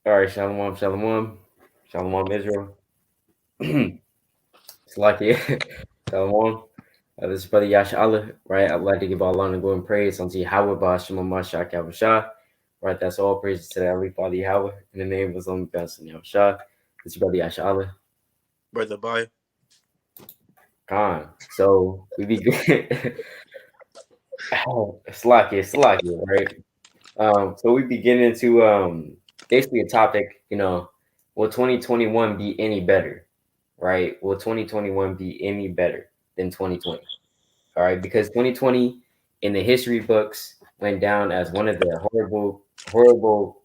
All right, shalom, shalom, shalom, Israel. It's like it. Shalom. This is Brother Yasha, right? I'd like to give all honor and glory and praise unto Yahweh, BAHASHAM, YAHAWASHI. Right, that's all praises to the Heavenly Father Yahweh. In the name of His only Son, Yahweh. This is Brother Yasha. Brother Bye. Khan. So we begin. It's like it, right? So we begin into basically a topic, will 2021 be any better? Right? Will 2021 be any better than 2020? All right, because 2020 in the history books went down as one of the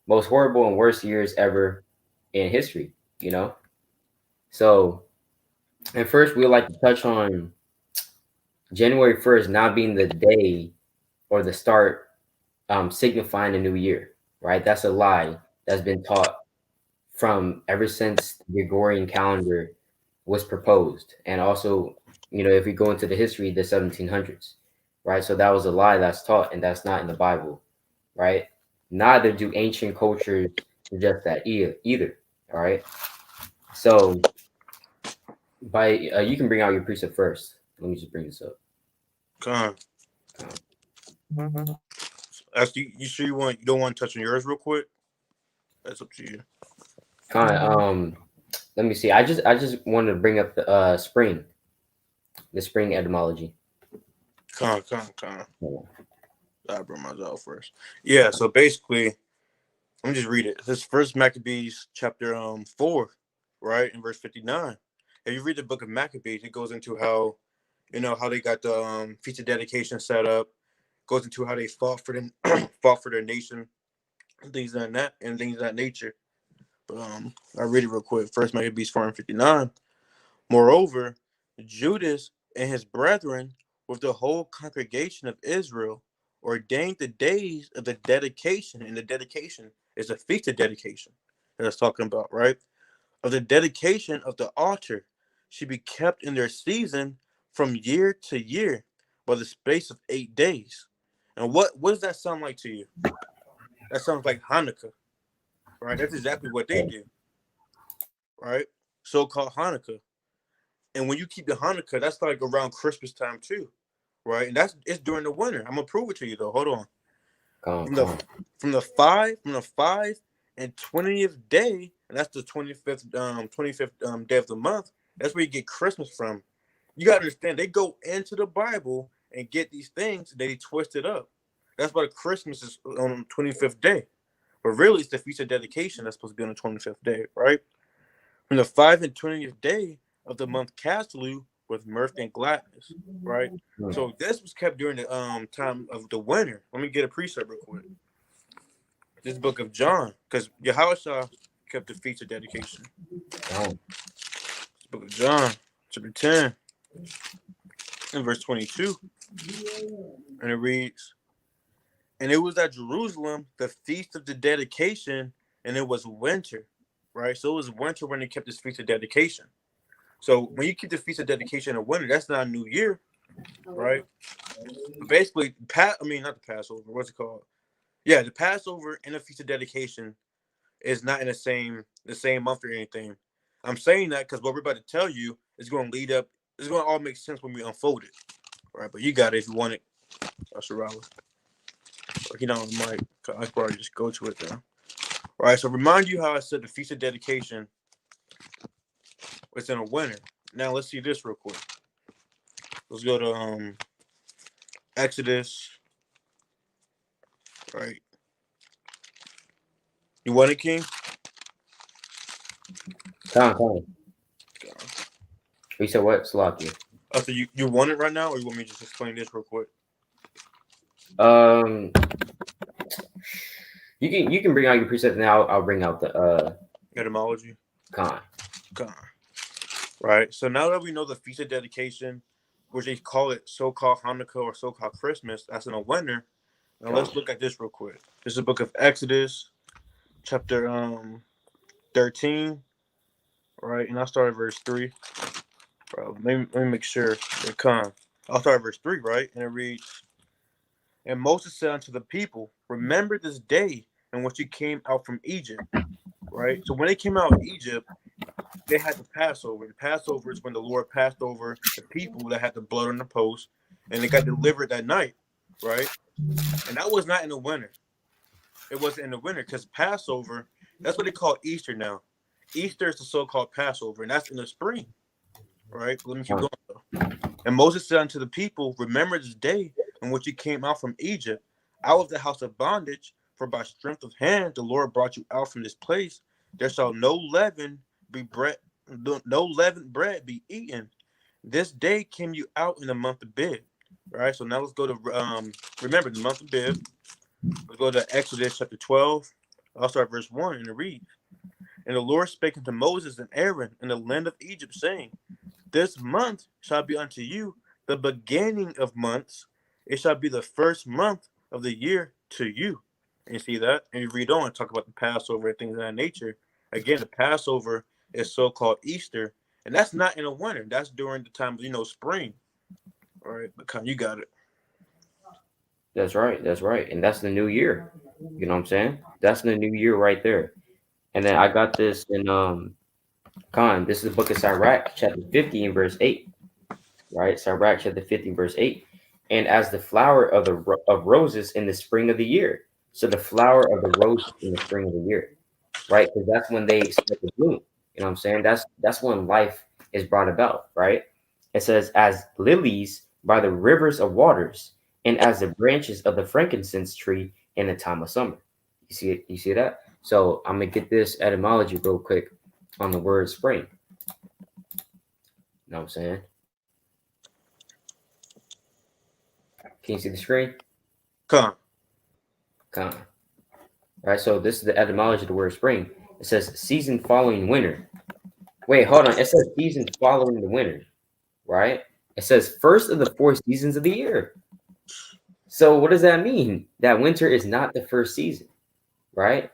most horrible and worst years ever in history, you know? So, and first, we'd like to touch on January 1st not being the day or the start signifying a new year, right? That's a lie that's been taught from ever since the Gregorian calendar was proposed. And also, if we go into the history, the 1700s, right? So that was a lie that's taught, and that's not in the Bible, right? Neither do ancient cultures suggest that either. All right. So by you can bring out your precept first. Let me just bring this up. Come Um, on. Ask you sure you don't want to touch on yours real quick? That's up to you. Kind of, let me see. I just wanted to bring up the spring etymology. Come on. I bring mine out first. Yeah, so basically, let me just read it. This first Maccabees chapter 4, right, in verse 59. If you read the book of Maccabees, it goes into how how they got the feast of dedication set up, goes into how they fought for the fought for their nation, and things of that nature. But I read it real quick. First Maccabees 4 and 59. Moreover, Judas and his brethren, with the whole congregation of Israel, ordained the days of the dedication, and the dedication is a feast of dedication that I was talking about, right? Of the dedication of the altar should be kept in their season from year to year by the space of 8 days. And what does that sound like to you? That sounds like Hanukkah, right? That's exactly what they do, right? So-called Hanukkah. And when you keep the Hanukkah, that's like around Christmas time too, right? And it's during the winter. I'm gonna prove it to you though. Hold on. From the Come. from the 5th and 20th day, and that's the 25th day of the month. That's where you get Christmas from. You gotta understand they go into the Bible and get these things, they twist it up. That's why Christmas is on the 25th day. But really it's the feast of dedication that's supposed to be on the 25th day, right? From the 5th and 20th day of the month Castellu with mirth and gladness, right? Hmm. So this was kept during the time of the winter. Let me get a precept real quick. This book of John, because Yahushua kept the feast of dedication. Come. This book of John, chapter 10, and verse 22. And it reads, and it was at Jerusalem the feast of the dedication, and it was winter, right? So it was winter when they kept this feast of dedication. So when you keep the feast of dedication in winter, that's not a new year, right? But basically, I mean not the Passover. What's it called? Yeah, the Passover and the feast of dedication is not in the same month or anything. I'm saying that because what we're about to tell you is going to lead up. It's going to all make sense when we unfold it, right? But you got it if you want it. Sharawa. Or he don't mic. I could probably just go to it though. All right. So remind you how I said the feast of dedication was in a winter. Now let's see this real quick. Let's go to Exodus. Right. You want it, King? Come. You said what? Slovakia. So you want it right now, or you want me to just explain this real quick? Um, you can bring out your preset now. I'll bring out the Etymology. con. Con. Right. So now that we know the feast of dedication, which they call it so-called Hanukkah or so-called Christmas, that's in a winter. Now Con. let's look at this real quick. This is the book of Exodus, chapter 13, right? And I'll start at verse 3. Bro, let me make sure. Con. I'll start at verse 3, right? And it reads, and Moses said unto the people, remember this day in which you came out from Egypt, right? So when they came out of Egypt, they had the Passover. The Passover is when the Lord passed over the people that had the blood on the post, and they got delivered that night, right? And that was not in the winter. It wasn't in the winter because Passover, that's what they call Easter now. Easter is the so-called Passover, and that's in the spring, right? Let me keep going though. And Moses said unto the people, remember this day in which you came out from Egypt, out of the house of bondage, for by strength of hand the Lord brought you out from this place. There shall no leaven be bread, no leavened bread be eaten. This day came you out in the month of Bib. Right. So now let's go to remember the month of Bib. Let's go to Exodus chapter 12. I'll start verse 1 and it reads. And the Lord spake unto Moses and Aaron in the land of Egypt, saying, this month shall be unto you the beginning of months. It shall be the first month of the year to you. And you see that? And you read on and talk about the Passover and things of that nature. Again, the Passover is so-called Easter. And that's not in the winter. That's during the time of, spring. All right, but you got it. That's right. That's right. And that's the new year. You know what I'm saying? That's the new year right there. And then I got this in this is the book of Sirach, chapter 50 and verse 8. Right? Sirach chapter 50 verse 8. And as the flower of of roses in the spring of the year. So the flower of the rose in the spring of the year. Right? Because that's when they start to bloom. You know what I'm saying? That's when life is brought about, right? It says, as lilies by the rivers of waters, and as the branches of the frankincense tree in the time of summer. You see it? You see that? So I'm gonna get this etymology real quick on the word spring. You know what I'm saying? Can you see the screen? Come. All right, so this is the etymology of the word spring. It says season following winter. Wait, hold on. It says season following the winter, right? It says first of the 4 seasons of the year. So what does that mean? That winter is not the first season, right?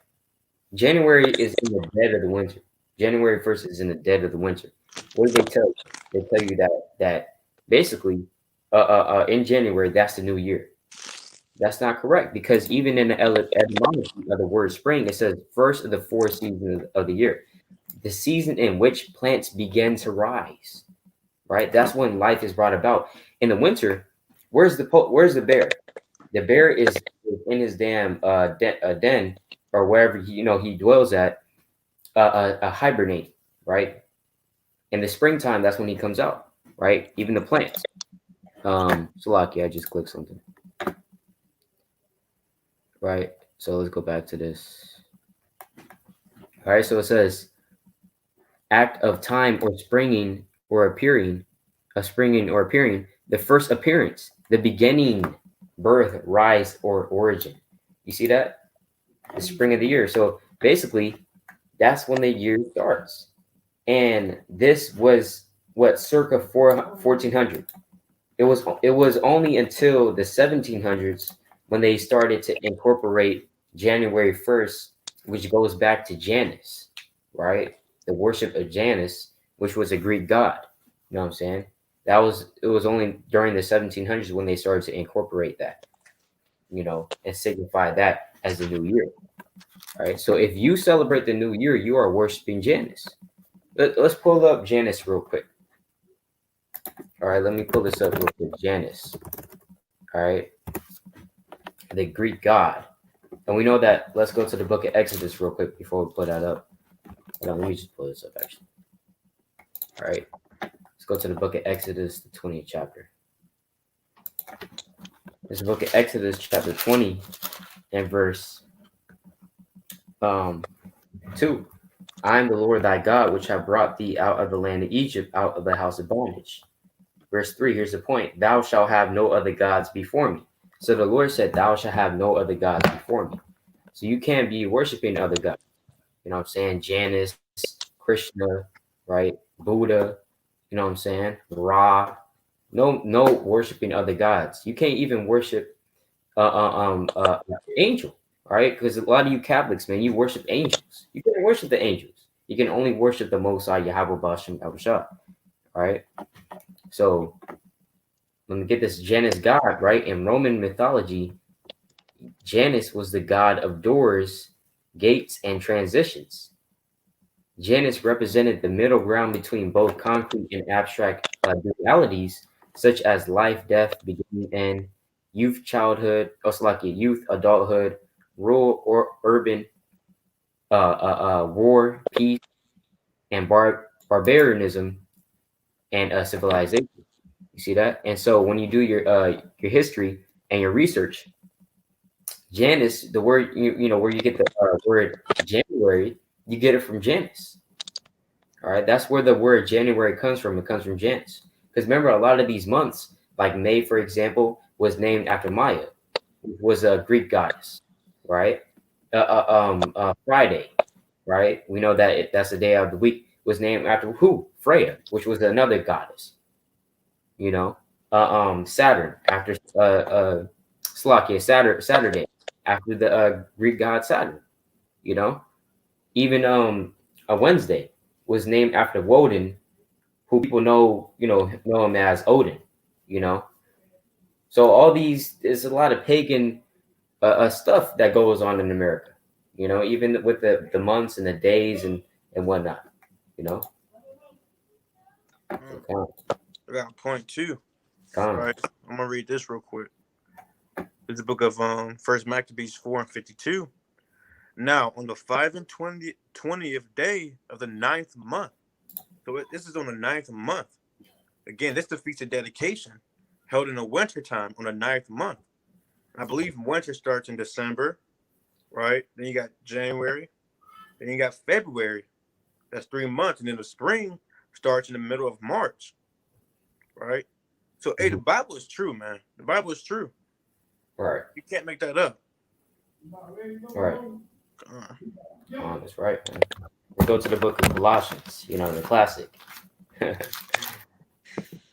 January is in the dead of the winter. January 1st is in the dead of the winter. What do they tell you? They tell you that basically in January, that's the new year. That's not correct because even in the etymology of the word spring, it says first of the 4 seasons of the year, the season in which plants begin to rise. Right, that's when life is brought about. In the winter, where's the bear? The bear is in his damn den or wherever he dwells at, hibernate. Right, in the springtime, that's when he comes out. Right, even the plants. Salaki, I just clicked something. Right, so let's go back to this. All right, so it says act of time or springing or appearing, the first appearance, the beginning, birth, rise, or origin. You see that? The spring of the year. So basically, that's when the year starts. And this was what circa 1400. It was only until the 1700s when they started to incorporate January 1st, which goes back to Janus, right? The worship of Janus, which was a Greek god. You know what I'm saying? It was only during the 1700s when they started to incorporate that, and signify that as the new year. All right. So if you celebrate the new year, you are worshiping Janus. Let's pull up Janus real quick. All right, let me pull this up real quick. Janus. All right. The Greek god. And we know that. Let's go to the book of Exodus real quick before we pull that up. Hold on, let me just pull this up actually. All right. Let's go to the book of Exodus, the 20th chapter. This is the book of Exodus, chapter 20, and verse 2. I am the Lord thy God, which have brought thee out of the land of Egypt, out of the house of bondage. Verse 3, here's the point. Thou shalt have no other gods before me. So the Lord said, thou shalt have no other gods before me. So you can't be worshiping other gods. You know what I'm saying? Janus, Krishna, right? Buddha, you know what I'm saying? Ra. No worshiping other gods. You can't even worship angel, right? Because a lot of you Catholics, man, you worship angels. You can't worship the angels. You can only worship the Most High, YAHAWAH, BAHASHAM, right? So let me get this Janus god, right? In Roman mythology, Janus was the god of doors, gates, and transitions. Janus represented the middle ground between both concrete and abstract realities, such as life, death, beginning, end, youth, childhood, youth, adulthood, rural or urban, war, peace, and barbarianism, and civilization. You see that? And so when you do your history and your research, Janus, the word you know where you get the word January, you get it from Janus. All right, that's where the word January comes from. It comes from Janus. Because remember, a lot of these months, like May, for example, was named after Maya, which was a Greek goddess, right? Friday, right? We know that that's the day of the week. Was named after who? Freya, which was another goddess. You know, Saturn after Slovakia, Saturday after the Greek god Saturn. You know, even a Wednesday was named after Woden, who people know him as Odin. You know, so all these there's a lot of pagan stuff that goes on in America. You know, even with the months and the days and whatnot. You know, so I got a point too. come Right. I'm gonna read this real quick. It's the book of First Maccabees 4:52. Now on the 20th day of the ninth month. So this is on the ninth month. Again, this is the feast of dedication, held in the winter time on the ninth month. I believe winter starts in December, right? Then you got January, then you got February. That's 3 months, and then the spring starts in the middle of March, right? So, hey, the on. Bible is true, man. The Bible is true. Right. You can't make that up. Right. That's right, man. We go to the book of Colossians, you know, the classic.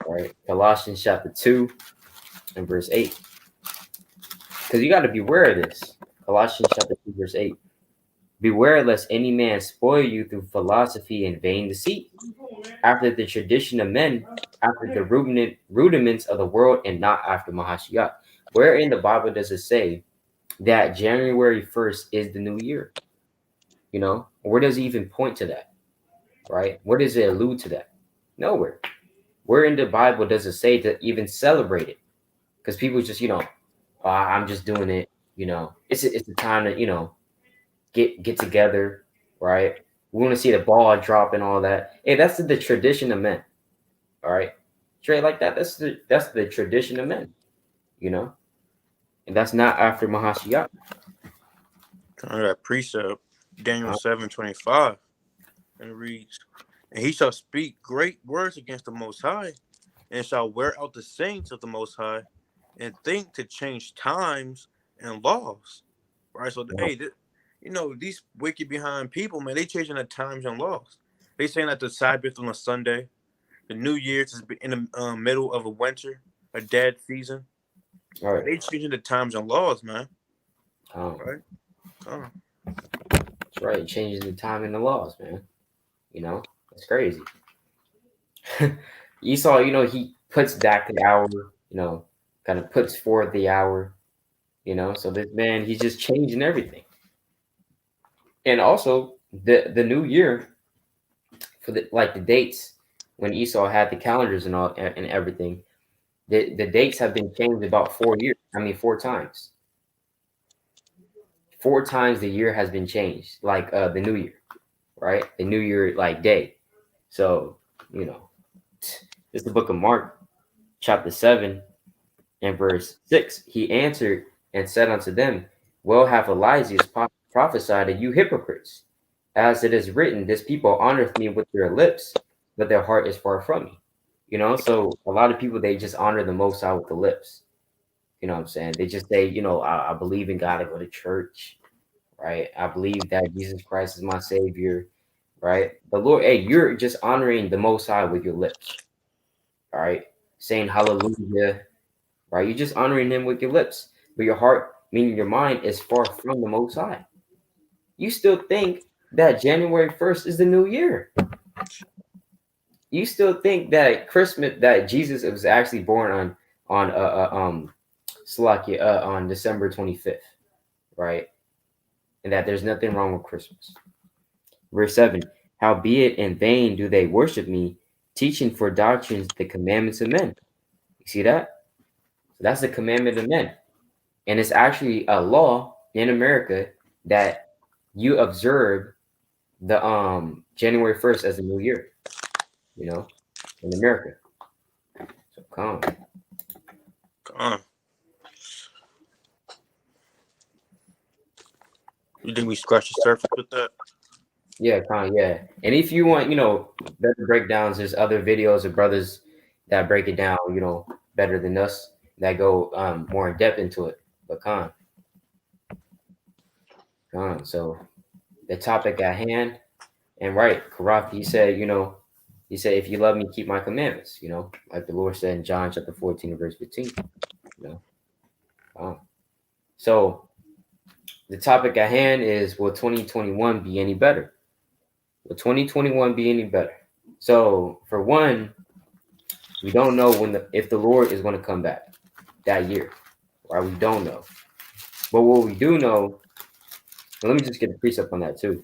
Right. Colossians chapter 2 and verse 8. Because you got to beware of this. Colossians chapter 2, verse 8. Beware lest any man spoil you through philosophy and vain deceit, after the tradition of men, after the rudiments of the world, and not after Mahashiach. Where in the Bible does it say that January 1st is the new year? You know, where does it even point to that? Right? Where does it allude to that? Nowhere. Where in the Bible does it say to even celebrate it? Because people just, oh, I'm just doing it. You know, it's a time to, get together, right? We want to see the ball drop and all that. Hey, that's the tradition of men. All right. Straight like that. That's the tradition of men, you know? And that's not after Mahashiach. That precept, Daniel 7:25, and it reads, and he shall speak great words against the Most High, and shall wear out the saints of the Most High, and think to change times and laws. Right? So, hey, these wicked behind people, man, they changing the times and laws. They saying that the Sabbath on a Sunday, the New Year's is in the middle of a winter, a dead season. All right. They changing the times and laws, man. Right? That's right. Changing the time and the laws, man. You know, it's crazy. Esau, he puts back the hour, kind of puts forth the hour, So this man, he's just changing everything. And also the new year for the dates when Esau had the calendars and all and everything, the dates have been changed about 4 years. I mean, 4 times. 4 times the year has been changed, like the new year, right? The new year like day. So, it's the book of Mark, chapter 7 and verse 6. He answered and said unto them, well hath Elijah prophesied of you hypocrites. As it is written, this people honoreth me with their lips, but their heart is far from me. So a lot of people, they just honor the Most High with the lips. You know what I'm saying? They just say, I believe in God, I go to church, right? I believe that Jesus Christ is my Savior, right? But Lord, hey, you're just honoring the Most High with your lips, all right? Saying hallelujah, right? You're just honoring him with your lips, but your heart, meaning your mind, is far from the Most High. You still think that January 1st is the new year. You still think that Christmas, that Jesus was actually born on Slovakia on December 25th, right? And that there's nothing wrong with Christmas. Verse 7. Howbeit in vain do they worship me, teaching for doctrines the commandments of men. You see that? So that's the commandment of men. And it's actually a law in America that you observe the January 1st as a new year, you know, in America. So come. You think we scratch the surface with that? Yeah, yeah. And if you want, better breakdowns, there's other videos of brothers that break it down, better than us, that go more in depth into it. But so the topic at hand, and right, Karaf, he said, if you love me, keep my commandments, like the Lord said in John chapter 14 and verse 15, you know. So the topic at hand is, will 2021 be any better? Will 2021 be any better? So for one, we don't know if the Lord is going to come back that year, right? We don't know. But what we do know, let me just get a precept on that too.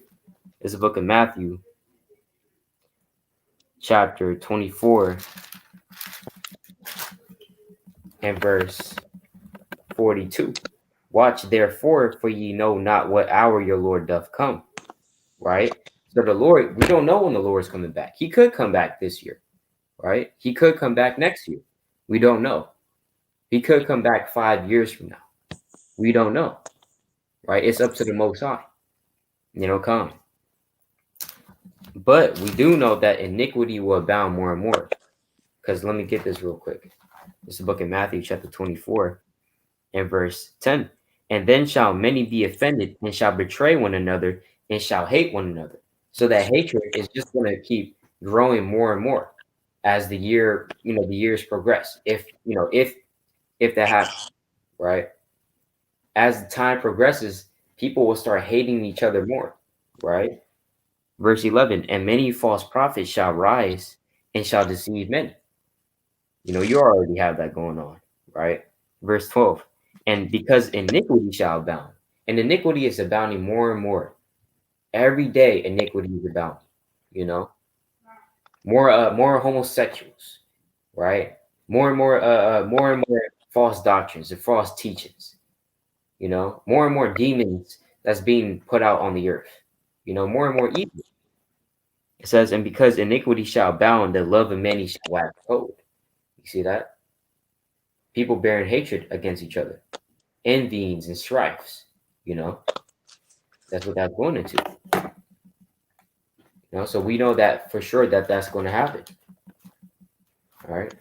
It's the book of Matthew, chapter 24, and verse 42. Watch therefore, for ye know not what hour your Lord doth come, right? So the Lord, we don't know when the Lord is coming back. He could come back this year, right? He could come back next year. We don't know. He could come back 5 years from now. We don't know, right? It's up to the Most High, come. But we do know that iniquity will abound more and more. Because let me get this real quick. It's the book of Matthew, chapter 24, and verse 10. And then shall many be offended, and shall betray one another, and shall hate one another. So that hatred is just going to keep growing more and more as the years progress. If that happens, right? As the time progresses, people will start hating each other more, right? Verse 11, and many false prophets shall rise and shall deceive many. You already have that going on, right? Verse 12, and because iniquity shall abound, and iniquity is abounding more and more. Every day, iniquity is abounding, more homosexuals, right? More and more false doctrines and false teachings, more and more demons that's being put out on the earth, more and more evil. It says, and because iniquity shall abound, the love of many shall wax cold. You see that? People bearing hatred against each other, envyings and strifes, that's what that's going into. So we know that for sure that that's going to happen. All right.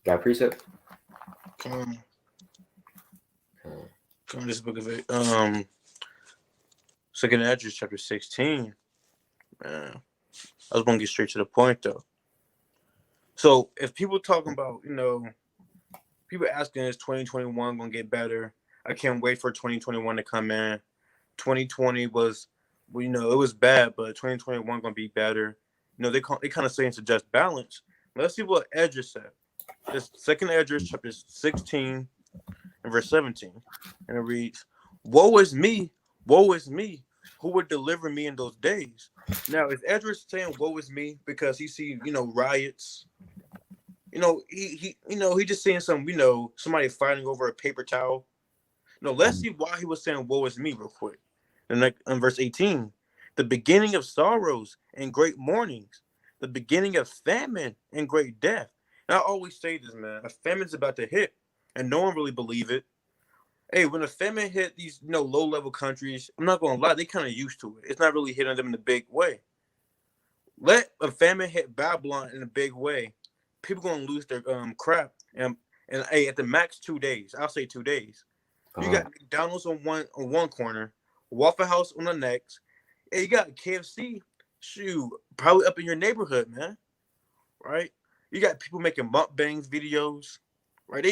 Got precept? Come this book of it. Second Esdras chapter 16. Man, I was gonna get straight to the point though. So if people talking about, people asking, is 2021 gonna get better? I can't wait for 2021 to come in. 2020 was, it was bad, but 2021 gonna be better. They kind of saying to just balance. Let's see what Esdras said. This second Esdras chapter 16 and verse 17, and it reads, woe is me, who would deliver me in those days? Now, is Esdras saying woe is me because he see, riots? He just seeing some, somebody fighting over a paper towel. Let's see why he was saying woe is me real quick. And like in verse 18, the beginning of sorrows and great mournings, the beginning of famine and great death. And I always say this, man, a famine's about to hit, and no one really believe it. Hey, when a famine hit these, low-level countries, I'm not gonna lie, they kind of used to it. It's not really hitting them in a big way. Let a famine hit Babylon in a big way, people gonna lose their crap. And hey, at the max 2 days. I'll say 2 days. You got McDonald's on one corner, Waffle House on the next. Hey, you got KFC, probably up in your neighborhood, man. Right? You got people making mukbangs videos, right?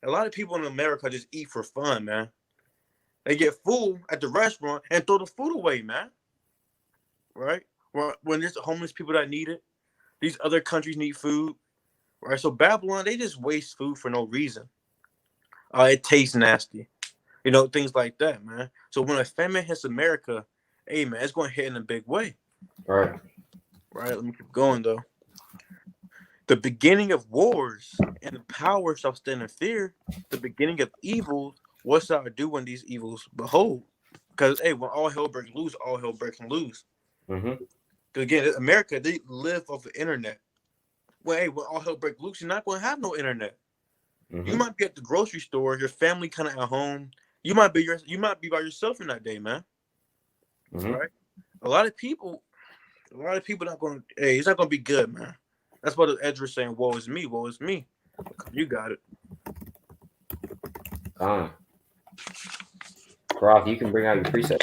A lot of people in America just eat for fun, man. They get full at the restaurant and throw the food away, man. Right? When there's homeless people that need it, these other countries need food, right? So Babylon, they just waste food for no reason. It tastes nasty, things like that, man. So when a famine hits America, hey, man, it's going to hit in a big way. Right. Right. Let me keep going though. The beginning of wars and the power shall stand in fear. The beginning of evils, what shall I do when these evils behold? Because hey, when all hell breaks loose, all hell breaks loose. Mm-hmm. Because again, America, they live off the internet. Well, hey, when all hell breaks loose, you're not going to have no internet. You Mm-hmm. might be at the grocery store, your family kind of at home. You might be by yourself in that day, man. Mm-hmm. Right? A lot of people not going. Hey, it's not going to be good, man. That's why the Ezra saying, "Woe is me, woe is me." You got it. Rock, you can bring out your preset.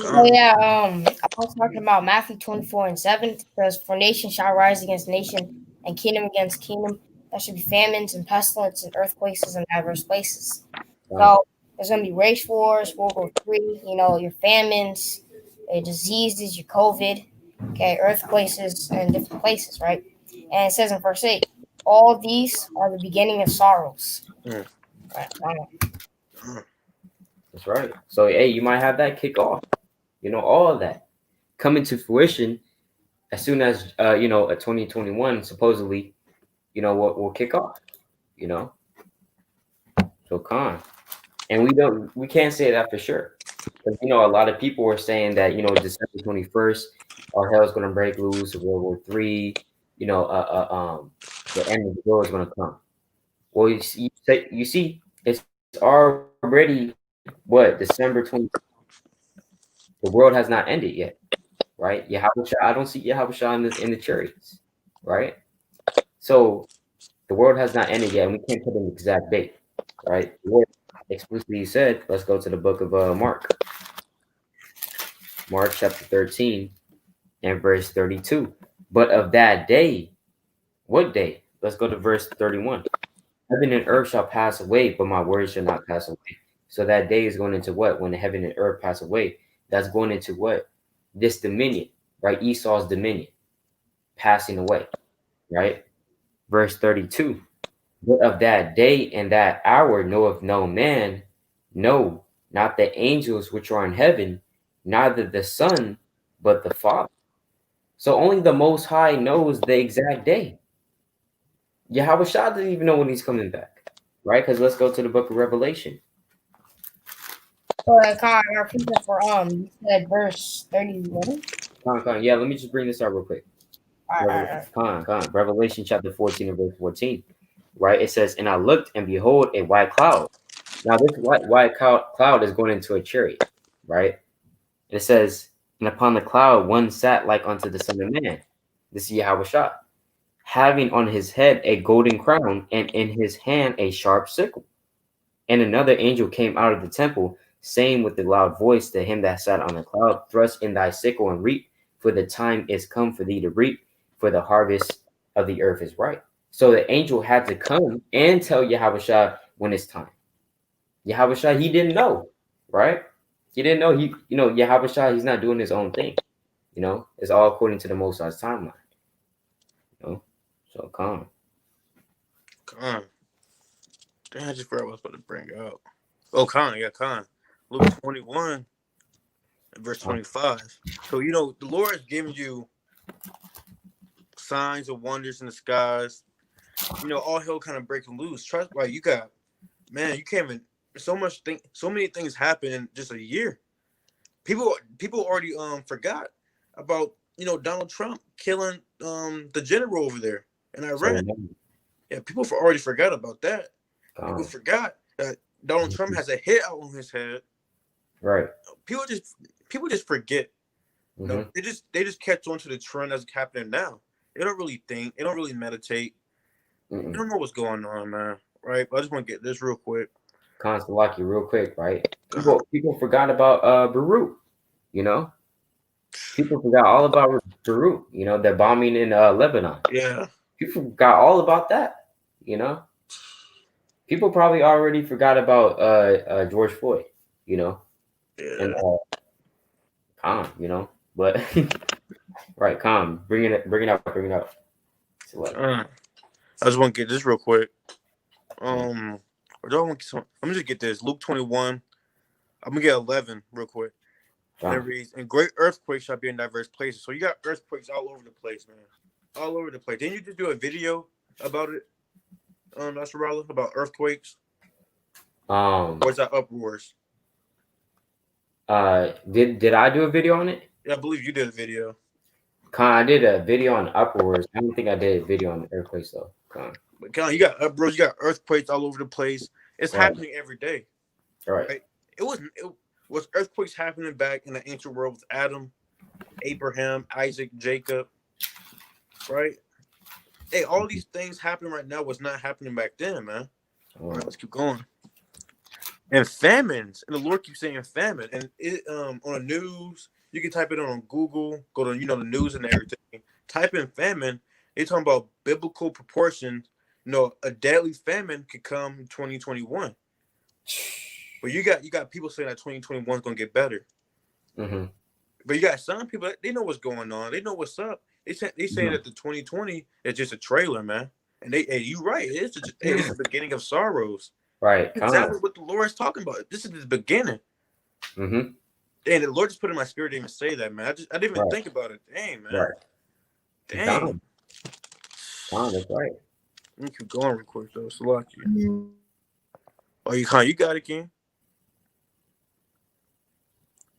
Oh yeah, I was talking about Matthew 24:7. It says, "For nation shall rise against nation, and kingdom against kingdom. There should be famines and pestilence and earthquakes in diverse places." So there's gonna be race wars, World War III. Your famines, your diseases, your COVID, okay, earthquakes in different places, right? And it says in verse 8, all these are the beginning of sorrows. Mm. Right. That's right. So hey, you might have that kick off. All of that coming to fruition as soon as a 2021 supposedly, will kick off. You know. So and we can't say that for sure. Because a lot of people were saying that December 21st, all hell's gonna break loose, World War III, the end of the world is gonna come. Well, you see, it's already what December 20. The world has not ended yet, right? Yahushua, I don't see Yahushua in the chariots, right? So the world has not ended yet, and we can't put an exact date, right? The Lord explicitly said, let's go to the book of Mark chapter 13 and verse 32. But of that day, what day? Let's go to verse 31. Heaven and earth shall pass away, but my words shall not pass away. So that day is going into what? When the heaven and earth pass away, that's going into what? This dominion, right? Esau's dominion passing away, right? Verse 32. But of that day and that hour knoweth no man, no, not the angels which are in heaven, neither the Son, but the Father. So only the Most High knows the exact day. Yahweh Shah doesn't even know when he's coming back, right? Because let's go to the book of Revelation. So I repeat it for you said verse 31. Yeah, let me just bring this out real quick. Revelation chapter 14 and verse 14, right? It says, and I looked and behold a white cloud. Now this white cloud is going into a chariot, right? And it says, and upon the cloud one sat like unto the Son of Man. This is Yahweh Shah, having on his head a golden crown, and in his hand a sharp sickle. And another angel came out of the temple, saying with a loud voice to him that sat on the cloud, thrust in thy sickle and reap, for the time is come for thee to reap, for the harvest of the earth is ripe. So the angel had to come and tell Yahweh Shah when it's time. Yahweh Shah, he didn't know, right? He didn't know. Yahweh Shah, he's not doing his own thing. It's all according to the Most High's timeline. So calm. Damn, I just forgot what I was about to bring out. Oh, Khan. Luke 21, verse 25. So, the Lord has given you signs and wonders in the skies. All hell kind of breaking loose. Trust, like, you can't even, so many things happen in just a year. People already forgot about, Donald Trump killing the general over there in Iran. Yeah, people already forgot about that. People forgot that Donald Trump has a hit out on his head. Right. People just forget. Mm-hmm. They just catch on to the trend that's happening now. They don't really think. They don't really meditate. Mm-mm. They don't know what's going on, man. Right? But I just want to get this real quick. Constantly, real quick, right? People forgot about Beirut. People forgot all about Beirut. The bombing in Lebanon. Yeah. People forgot all about that. People probably already forgot about George Floyd. Yeah. And but right, bring it out. So what? I just want to get this real quick. Or do I want? Let me just get this. Luke 21. I'm gonna get 11 real quick. And it reads, and great earthquakes shall be in diverse places. So you got earthquakes all over the place, man. All over the place. Didn't you just do a video about it, Nasrallah, about earthquakes? Or is that uproars? Did I do a video on it? Yeah, I believe you did a video. I did a video on uproars. I don't think I did a video on earthquakes though. But you got uproars, you got earthquakes all over the place. It's happening every day. Right. It was earthquakes happening back in the ancient world with Adam, Abraham, Isaac, Jacob. Right? Hey, all these things happening right now was not happening back then, man. All right, let's keep going. And famines, and the Lord keeps saying famine, and it on the news, you can type it on Google, go to the news and everything. Type in famine. They talking about biblical proportions. A deadly famine could come in 2021. But you got people saying that 2021 is gonna get better. Mm-hmm. But you got some people, they know what's going on. They know what's up. They saying that the 2020 is just a trailer, man. And you right. It's the beginning of sorrows. Right. Exactly what the Lord is talking about. This is the beginning. Mm-hmm. And the Lord just put in my spirit to even say that, man. I didn't even think about it. Dang, man. Right. Dang. That's right. Let me keep going real quick, though. Salaki. Oh, you got it, King.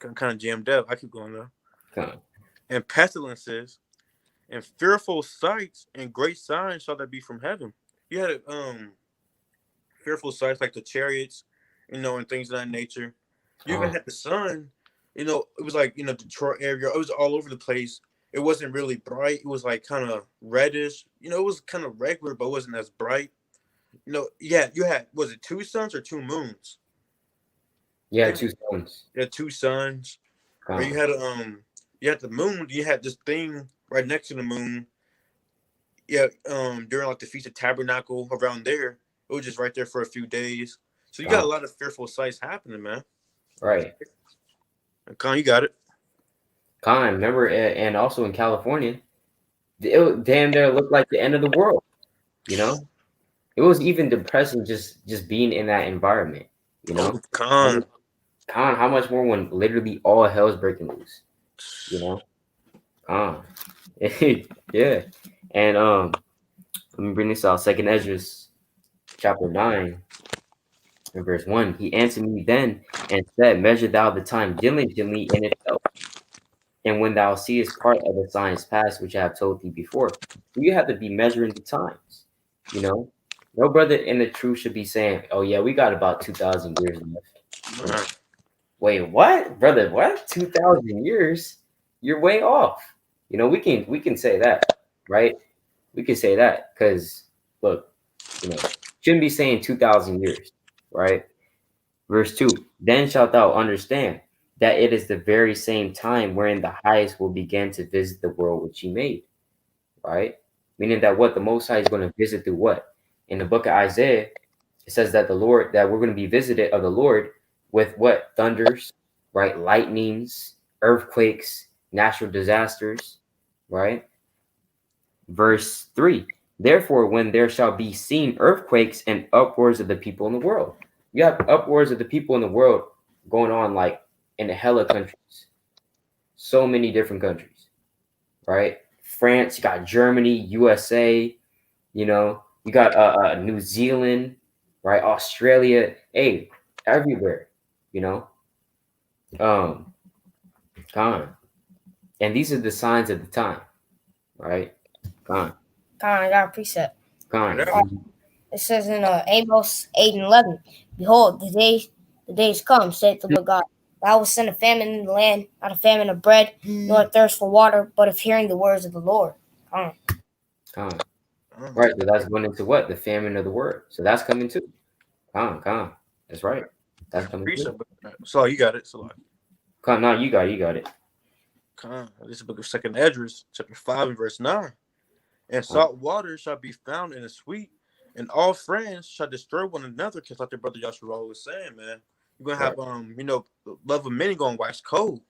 I'm kind of jammed up. I keep going, though. And pestilences and fearful sights and great signs shall there be from heaven. You had fearful sights like the chariots, and things of that nature. You even had the sun, it was like, Detroit area. It was all over the place. It wasn't really bright. It was like kind of reddish. It was kind of regular, but it wasn't as bright. You had, was it 2 suns or 2 moons? Yeah, 2 suns. Yeah, 2 suns. Or you had the moon. You had this thing right next to the moon. Yeah, during like the Feast of Tabernacle around there, it was just right there for a few days. So you got a lot of fearful sights happening, man. Right. Con, you got it. Remember, and also in California, it damn near looked like the end of the world. It was even depressing just being in that environment. Con, how much more when literally all hell's breaking loose. Yeah. And let me bring this out. 2nd Ezra chapter 9 and verse 1. He answered me then and said, measure thou the time diligently in itself. And when thou seest part of the signs past, which I have told thee before, you have to be measuring the times. No brother in the truth should be saying, oh yeah, we got about 2,000 years left. Wait, what? Brother, what? 2,000 years? You're way off. We can say that, right? We can say that because look, shouldn't be saying 2,000 years, right? Verse 2, then shalt thou understand that it is the very same time wherein the highest will begin to visit the world which he made, right? Meaning that the Most High is going to visit through what? In the book of Isaiah, it says that we're going to be visited of the Lord with what? Thunders, right? Lightnings, earthquakes, natural disasters, right? Verse 3, therefore, when there shall be seen earthquakes and uproars of the people in the world. You have uproars of the people in the world going on like in the hella countries. So many different countries, right? France, you got Germany, USA, you got New Zealand, right? Australia, hey, everywhere, and these are the signs of the time, right? I got a precept. It says in Amos 8:11, behold, the days come, saith the Lord God. Thou will send a famine in the land, not a famine of bread, nor a thirst for water, but of hearing the words of the Lord. Right, so that's going into what? The famine of the word. So that's coming too. That's right. That's coming too. So you got it. So no, you got it. This is the book of 2nd Ezra, chapter 5 and verse 9. And salt water shall be found in a sweet, and all friends shall destroy one another, because like the brother Joshua was saying, man, you're gonna have the love of many gonna wax cold,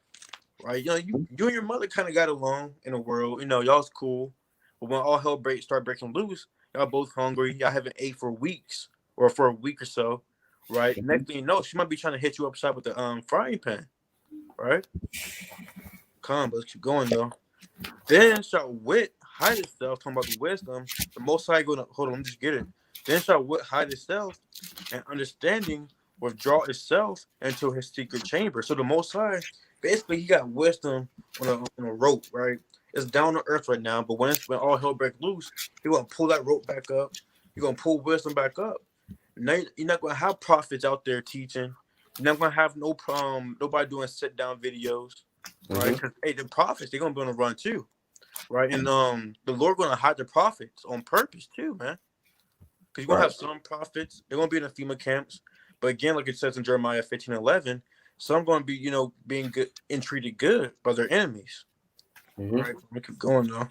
right? You and your mother kind of got along in the world, y'all's cool, but when all hell start breaking loose, y'all both hungry, y'all haven't ate for weeks or for a week or so, right? Next thing you know, she might be trying to hit you upside with the frying pan. right? Come on, but let's keep going though. Then shall wit hide itself, talking about the wisdom. The Most High going to, hold on, let me just get it. Then shall wit hide itself, and understanding withdraw itself into his secret chamber. So the Most High, basically, he got wisdom on a rope, right? It's down on earth right now, but when all hell breaks loose, he gonna pull that rope back up. He gonna pull wisdom back up. Now you're not gonna have prophets out there teaching. You're not gonna have nobody doing sit down videos, right? Because hey, the prophets they're gonna be on the run too, right? And the Lord gonna hide the prophets on purpose too, man. Because you're gonna have some prophets, they're gonna be in the FEMA camps, but again, like it says in Jeremiah 15:11, some gonna be being good and treated good by their enemies. Right? Let me keep going though.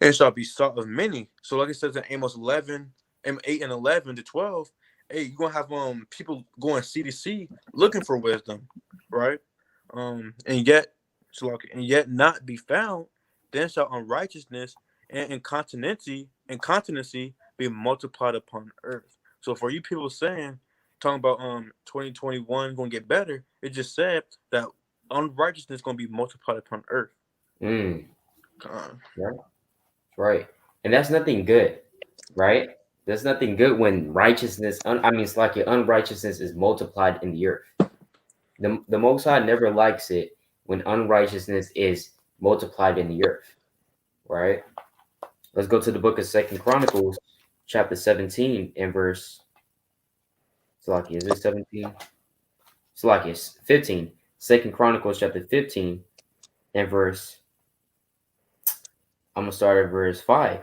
And shall be sought of many. So like it says in Amos 8 and 11 to 12, hey, you're gonna have people going C to C looking for wisdom, right? And yet not be found, then shall unrighteousness and incontinency be multiplied upon earth. So for you people talking about 2021 gonna get better, it just said that unrighteousness gonna be multiplied upon earth. Right. And that's nothing good, right? There's nothing good when righteousness, it's like your unrighteousness is multiplied in the earth. The Most High never likes it when unrighteousness is multiplied in the earth, right? Let's go to the book of 2 Chronicles, chapter 17 and verse, Salaki, is it 17? Salaki, it's 15. 2 Chronicles, chapter 15 and verse, I'm going to start at verse 5.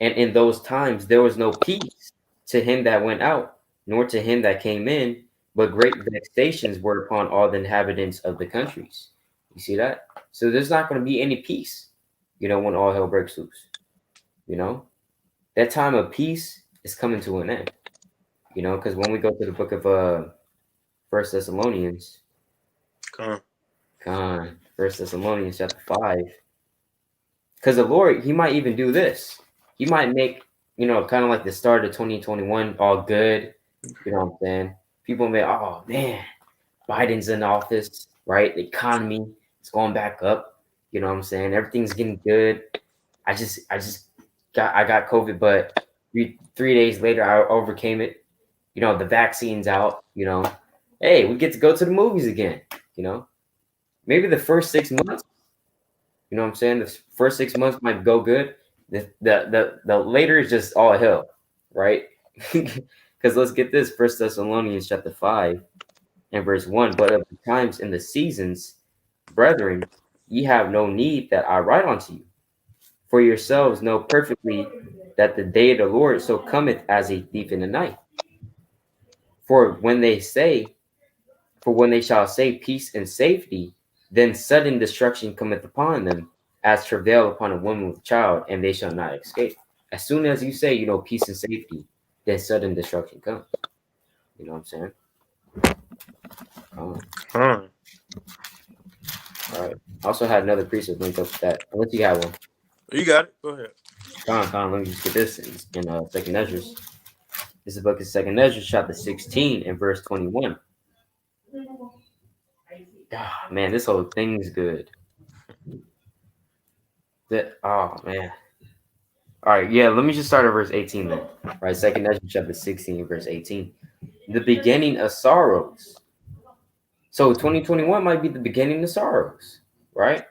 And in those times there was no peace to him that went out, nor to him that came in, but great vexations were upon all the inhabitants of the countries. You see that? So there's not going to be any peace, when all hell breaks loose. That time of peace is coming to an end. Because when we go to the book of First Thessalonians, First Thessalonians chapter 5, because the Lord, he might even do this. He might make, kind of like the start of 2021 all good. You know what I'm saying? People may, oh man, Biden's in office, right? The economy is going back up. You know what I'm saying? Everything's getting good. I got COVID, but three days later I overcame it. The vaccine's out. Hey, we get to go to the movies again. Maybe the first 6 months. You know what I'm saying? The first 6 months might go good. The later is just all hell, right? Because let's get this, First Thessalonians chapter 5 and verse 1. But of the times and the seasons, brethren, ye have no need that I write unto you. For yourselves know perfectly that the day of the Lord so cometh as a thief in the night. For when they shall say peace and safety, then sudden destruction cometh upon them, as travail upon a woman with child, and they shall not escape. As soon as you say, peace and safety, then sudden destruction comes. You know what I'm saying? All right. I also had another precept linked up with that. Unless you got one. You got it. Go ahead. Let me just get this in Second Ezra. This is the book of Second Ezra, chapter 16 and verse 21. Man, this whole thing is good. Oh man. All right, yeah, let me just start at verse 18 then. Right, Second Ezra chapter 16, verse 18. The beginning of sorrows. So 2021 might be the beginning of sorrows, right?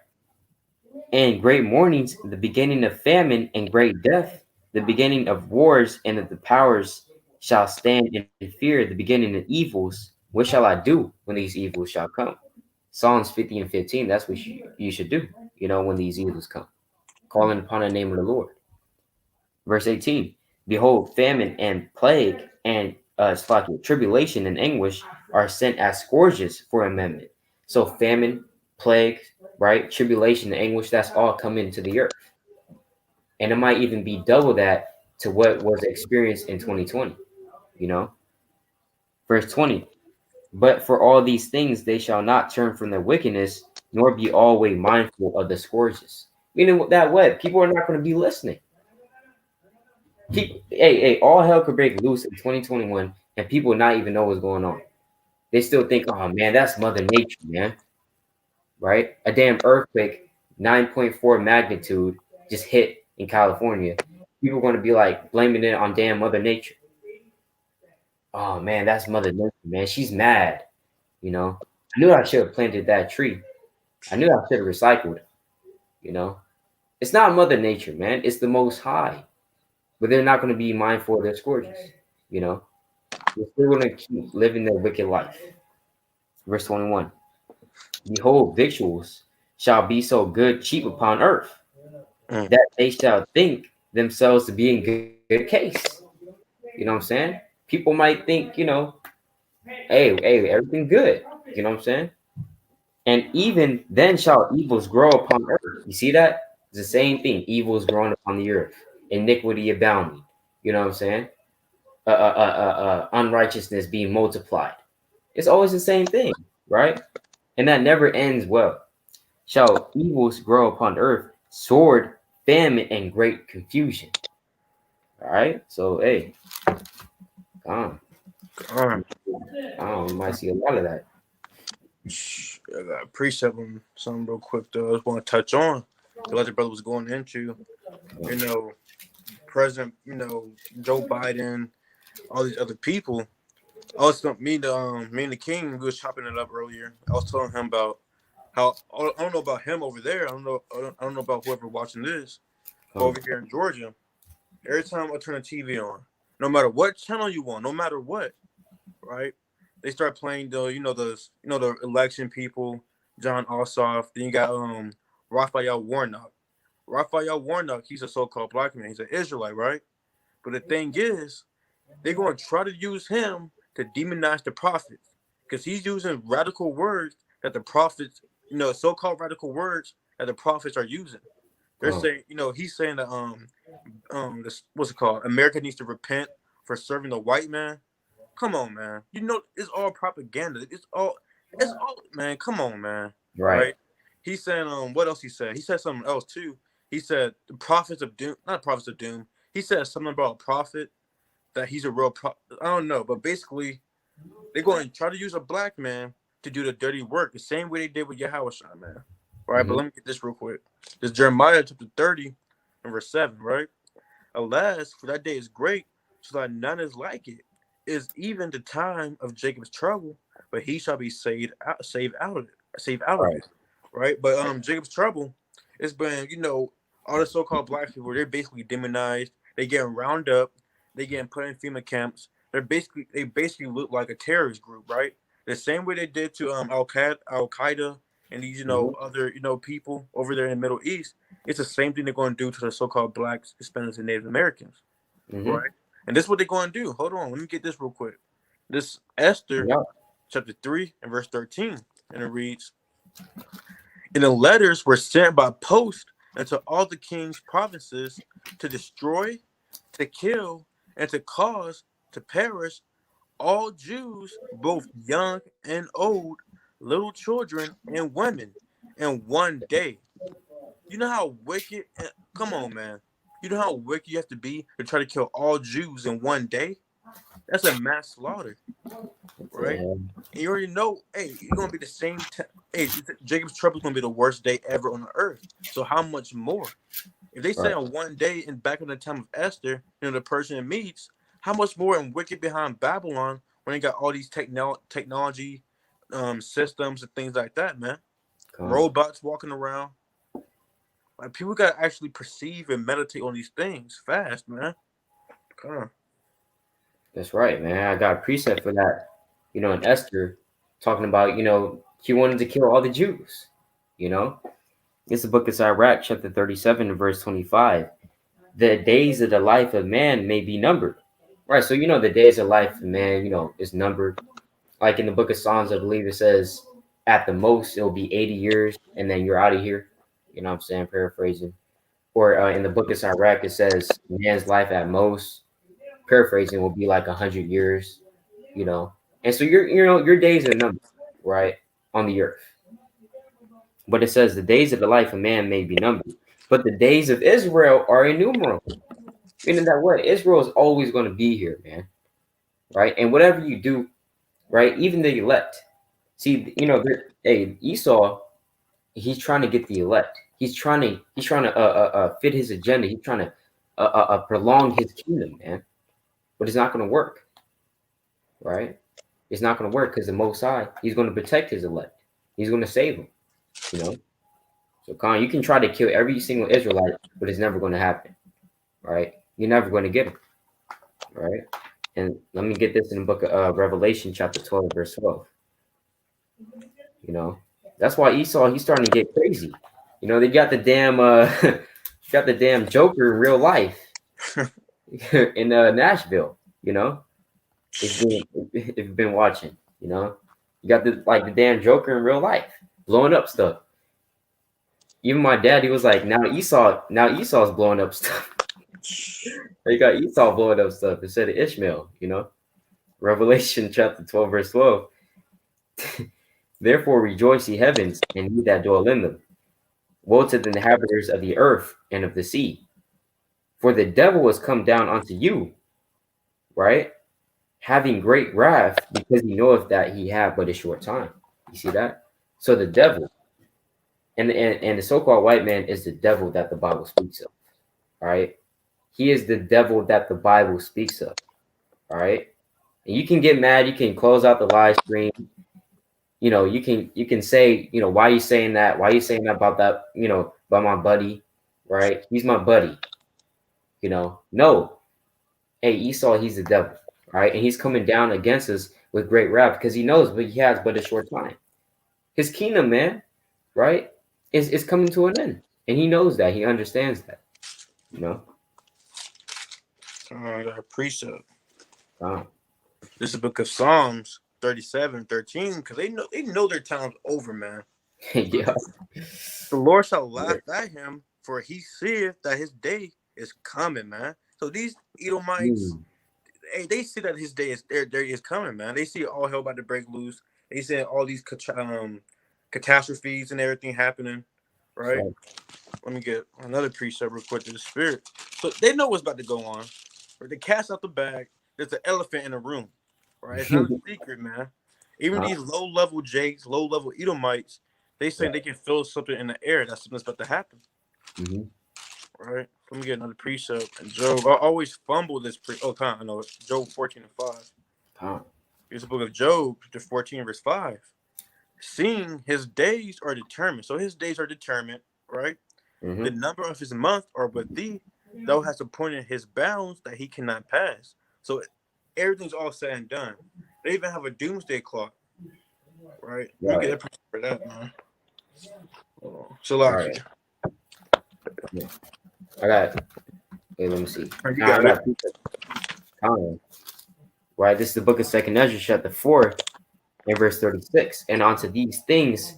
And great mournings, the beginning of famine and great death, the beginning of wars, and of the powers shall stand in fear, the beginning of evils. What shall I do when these evils shall come? Psalms 50 and 15, that's what you should do, when these evils come. Calling upon the name of the Lord. Verse 18, behold, famine and plague and tribulation and anguish are sent as scourges for amendment. So famine, plague, right? Tribulation and anguish, that's all coming to the earth. And it might even be double that to what was experienced in 2020, Verse 20, but for all these things they shall not turn from their wickedness, nor be always mindful of the scourges. Meaning that what? People are not going to be listening. All hell could break loose in 2021 and people not even know what's going on. They still think, oh man, that's Mother Nature, man. right? A damn earthquake, 9.4 magnitude, just hit in California. People are going to be like blaming it on damn Mother Nature. Oh man, that's Mother Nature, man. She's mad. You know, I knew I should have planted that tree. I knew I should have recycled. You know, it's not Mother Nature, man. It's the Most High. But they're not going to be mindful of their scourges. You know, they're still going to keep living their wicked life. Verse 21. Behold, victuals shall be so good cheap upon earth, that they shall think themselves to be in good case. You know what I'm saying? People might think, hey, everything good. You know what I'm saying? And even then shall evils grow upon earth. You see that? It's the same thing. Evils growing upon the earth. Iniquity abounding. You know what I'm saying? Unrighteousness being multiplied. It's always the same thing, right? And that never ends well. Shall evils grow upon earth, sword, famine, and great confusion. All right. So hey, we might see a lot of that. I got a precept on something real quick though. I just want to touch on what the brother was going into. President, Joe Biden, all these other people. Me and the King, we was chopping it up earlier. I was telling him about how I don't know about him over there. I don't know about whoever watching this. But over here in Georgia, every time I turn the TV on, no matter what channel you want, no matter what, right? They start playing the election people, John Ossoff. Then you got Raphael Warnock. Raphael Warnock, he's a so-called black man. He's an Israelite, right? But the thing is, they're going to try to use him to demonize the prophets because he's using radical words that the prophets, so-called radical words that the prophets are using. They're saying, he's saying that this, what's it called? America needs to repent for serving the white man. Come on, man. It's all propaganda. It's all, man. Come on, man. Right? He's saying, what else he said? He said something else too. He said the prophets of doom, not prophets of doom. He said something about a prophet that he's a real I don't know, but basically they're going to try to use a black man to do the dirty work the same way they did with YAHAWASHI, man. All right, but let me get this real quick. This Jeremiah chapter 30 and verse 7, right? Alas, for that day is great, so that none is like it. Is even the time of Jacob's trouble, but he shall be saved out of it. Right? But Jacob's trouble, it's been, all the so-called black people, they're basically demonized. They getting round up, they getting put in FEMA camps. They basically look like a terrorist group, right? The same way they did to Al Qaeda and these, other, people over there in the Middle East. It's the same thing they're going to do to the so-called blacks, Hispanics, and Native Americans, right? And this is what they're going to do. Hold on, let me get this real quick. This Esther chapter 3 and verse 13, and it reads, "And the letters were sent by post into all the king's provinces to destroy, to kill, and to cause to perish all Jews, both young and old, little children and women, in one day." You know how wicked? Come on, man. You know how wicked you have to be to try to kill all Jews in one day? That's a mass slaughter, right? And you already know, hey, you're gonna be the same. Hey, Jacob's trouble is gonna be the worst day ever on the earth. So how much more? If they say on one day and back in the time of Esther, the Persian meets, how much more in wicked behind Babylon when they got all these technology systems and things like that, man? Robots walking around. Like, people gotta actually perceive and meditate on these things fast, man. That's right, man. I got a precept for that. In Esther, talking about, he wanted to kill all the Jews. It's the book of Sirach, chapter 37, and verse 25. The days of the life of man may be numbered. Right. So, the days of life of man, is numbered. Like in the book of Psalms, I believe it says at the most it'll be 80 years and then you're out of here. You know what I'm saying? Paraphrasing. Or in the book of Sirach, it says man's life at most, paraphrasing, will be like 100 years, And so your days are numbered, right, on the earth. But it says the days of the life of man may be numbered, but the days of Israel are innumerable. Meaning that what? Israel is always going to be here, man. Right? And whatever you do, right, even the elect. See, Esau, He's trying to get the elect. He's trying to fit his agenda. He's trying to prolong his kingdom, man. But it's not going to work, right? It's not going to work because the Most High, he's going to protect his elect. He's going to save them, you know. So, Khan, you can try to kill every single Israelite, but it's never going to happen, right? You're never going to get them, right? And let me get this in the book of Revelation, chapter 12, verse 12. You know, that's why Esau, he's starting to get crazy. You know, they got the damn got the damn Joker in real life in Nashville, you know. If you've been watching, you know, you got the damn Joker in real life, blowing up stuff. Even my dad, he was like, now Esau's blowing up stuff. You got Esau blowing up stuff instead of Ishmael, you know. Revelation chapter 12, verse 12. Therefore rejoice, ye heavens, and ye that dwell in them. Woe to the inhabitants of the earth and of the sea. For the devil is come down unto you, right? Having great wrath, because he knoweth that he have but a short time. You see that? So the devil and the so-called white man is the devil that the Bible speaks of. All right. He is the devil that the Bible speaks of. All right. And you can get mad, you can close out the live stream. You know, you can say, you know, why are you saying that? Why are you saying that about that, you know, about my buddy, right? He's my buddy. You know, no. Hey, Esau, he's the devil, right? And he's coming down against us with great wrath because he knows but he has but a short time. His kingdom, man, right, is coming to an end. And he knows that. He understands that. You know? I got a precept. Wow. This is the book of Psalms 37:13, because they know their time's over, man. Yeah. The Lord shall laugh at him, for he seeth that his day is coming, man. So these Edomites, hey, they see that his day is their day is coming, man. They see all hell about to break loose. They see all these catastrophes and everything happening, right? Let me get another precept real quick to the spirit. So they know what's about to go on. Right? They cast out the bag. There's an elephant in the room, right? It's not a secret, man. Even these low-level Jakes, low-level Edomites, they say they can feel something in the air. That's something's about to happen. Right? Let me get another precept. And Job, I always fumble this I know it. Job 14:5. Here's the book of Job, chapter 14, verse 5. Seeing his days are determined. So his days are determined, right? The number of his month are with thee. Thou hast appointed his bounds that he cannot pass. So everything's all said and done. They even have a doomsday clock, right? Let me get that for that, man. So, like, I got. Wait, let me see. You got it. Right, this is the book of 2 Ezra, chapter 4, and verse 36. And unto these things,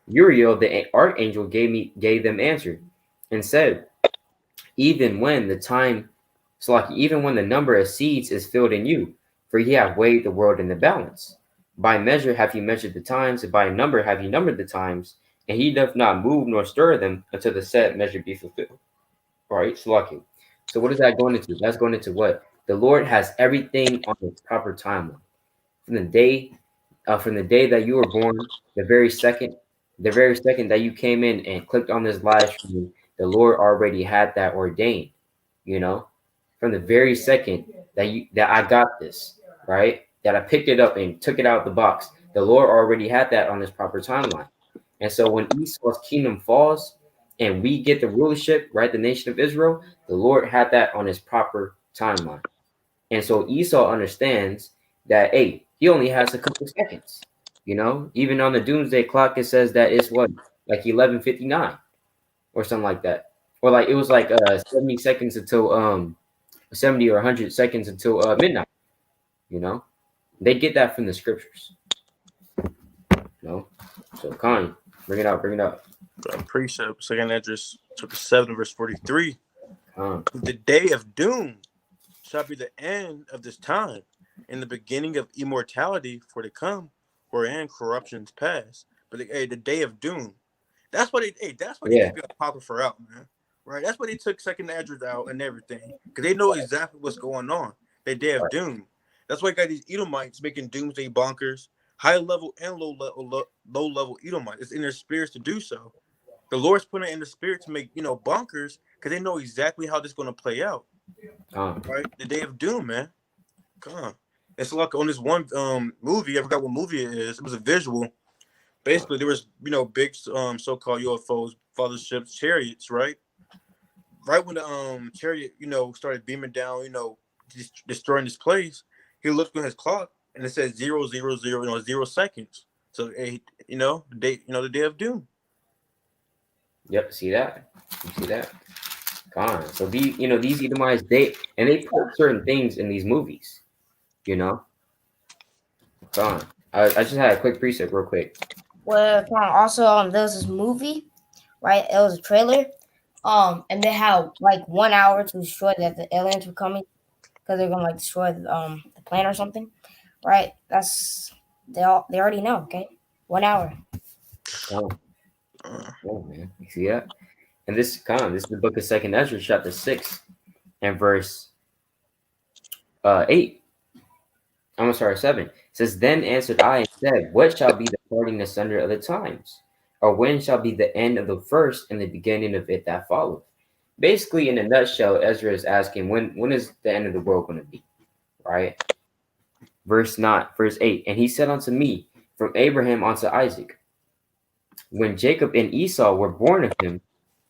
Uriel the archangel gave them answer, and said, even when even when the number of seeds is filled in you, for ye have weighed the world in the balance. By measure have you measured the times, and by number have you numbered the times, and he doth not move nor stir them until the set measure be fulfilled. All right, so lucky. So what is that going into? That's going into what? The Lord has everything on its proper timeline. From the day that you were born, the very second that you came in and clicked on this live stream, the Lord already had that ordained. You know, from the very second that I got this, right? That I picked it up and took it out of the box, the Lord already had that on his proper timeline. And so when Esau's kingdom falls and we get the rulership, right, the nation of Israel, the Lord had that on his proper timeline. And so Esau understands that, hey, he only has a couple seconds. You know, even on the doomsday clock, it says that it's what, like 11:59 or something like that. Or like it was like 70 seconds until 70 or 100 seconds until midnight. You know, they get that from the scriptures. You know, so Connie, bring it out. Precept, 2 Ezra, chapter 7, verse 43. The day of doom shall be the end of this time, and the beginning of immortality for to come, wherein corruptions pass. But the day of doom, that's what they took the apocrypha out, man. Right? That's why they took 2 Ezra out and everything, because they know exactly what's going on. The day of doom. That's why you got these Edomites making doomsday bonkers, high level and low level Edomites. It's in their spirits to do so. The Lord's putting it in the spirit to make bonkers because they know exactly how this is going to play out. Right, the day of doom, man. Come on. It's like on this one movie. I forgot what movie it is. It was a visual. Basically, there was big so-called UFOs, fatherships, chariots, right? Right when the chariot started beaming down, destroying this place, he looked on his clock and it said 000, 0 seconds. So the day, the day of doom. Yep, see that? You see that? Gone. So these Edomites, they put certain things in these movies, Gone. I just had a quick precept real quick. Well, also there was this movie, right? It was a trailer. And they had like 1 hour to destroy that the aliens were coming because they're gonna like destroy the plane or something, right? They already know. Okay, 1 hour. Oh man, you see that? And this is the book of Second Ezra, chapter 6, and verse 8. I'm sorry, 7. It says, "Then answered I and said, What shall be the parting asunder of the times? Or when shall be the end of the first and the beginning of it that followeth?" Basically, in a nutshell, Ezra is asking, when is the end of the world going to be? Right? Verse 8. And he said unto me, From Abraham unto Isaac, when Jacob and Esau were born of him,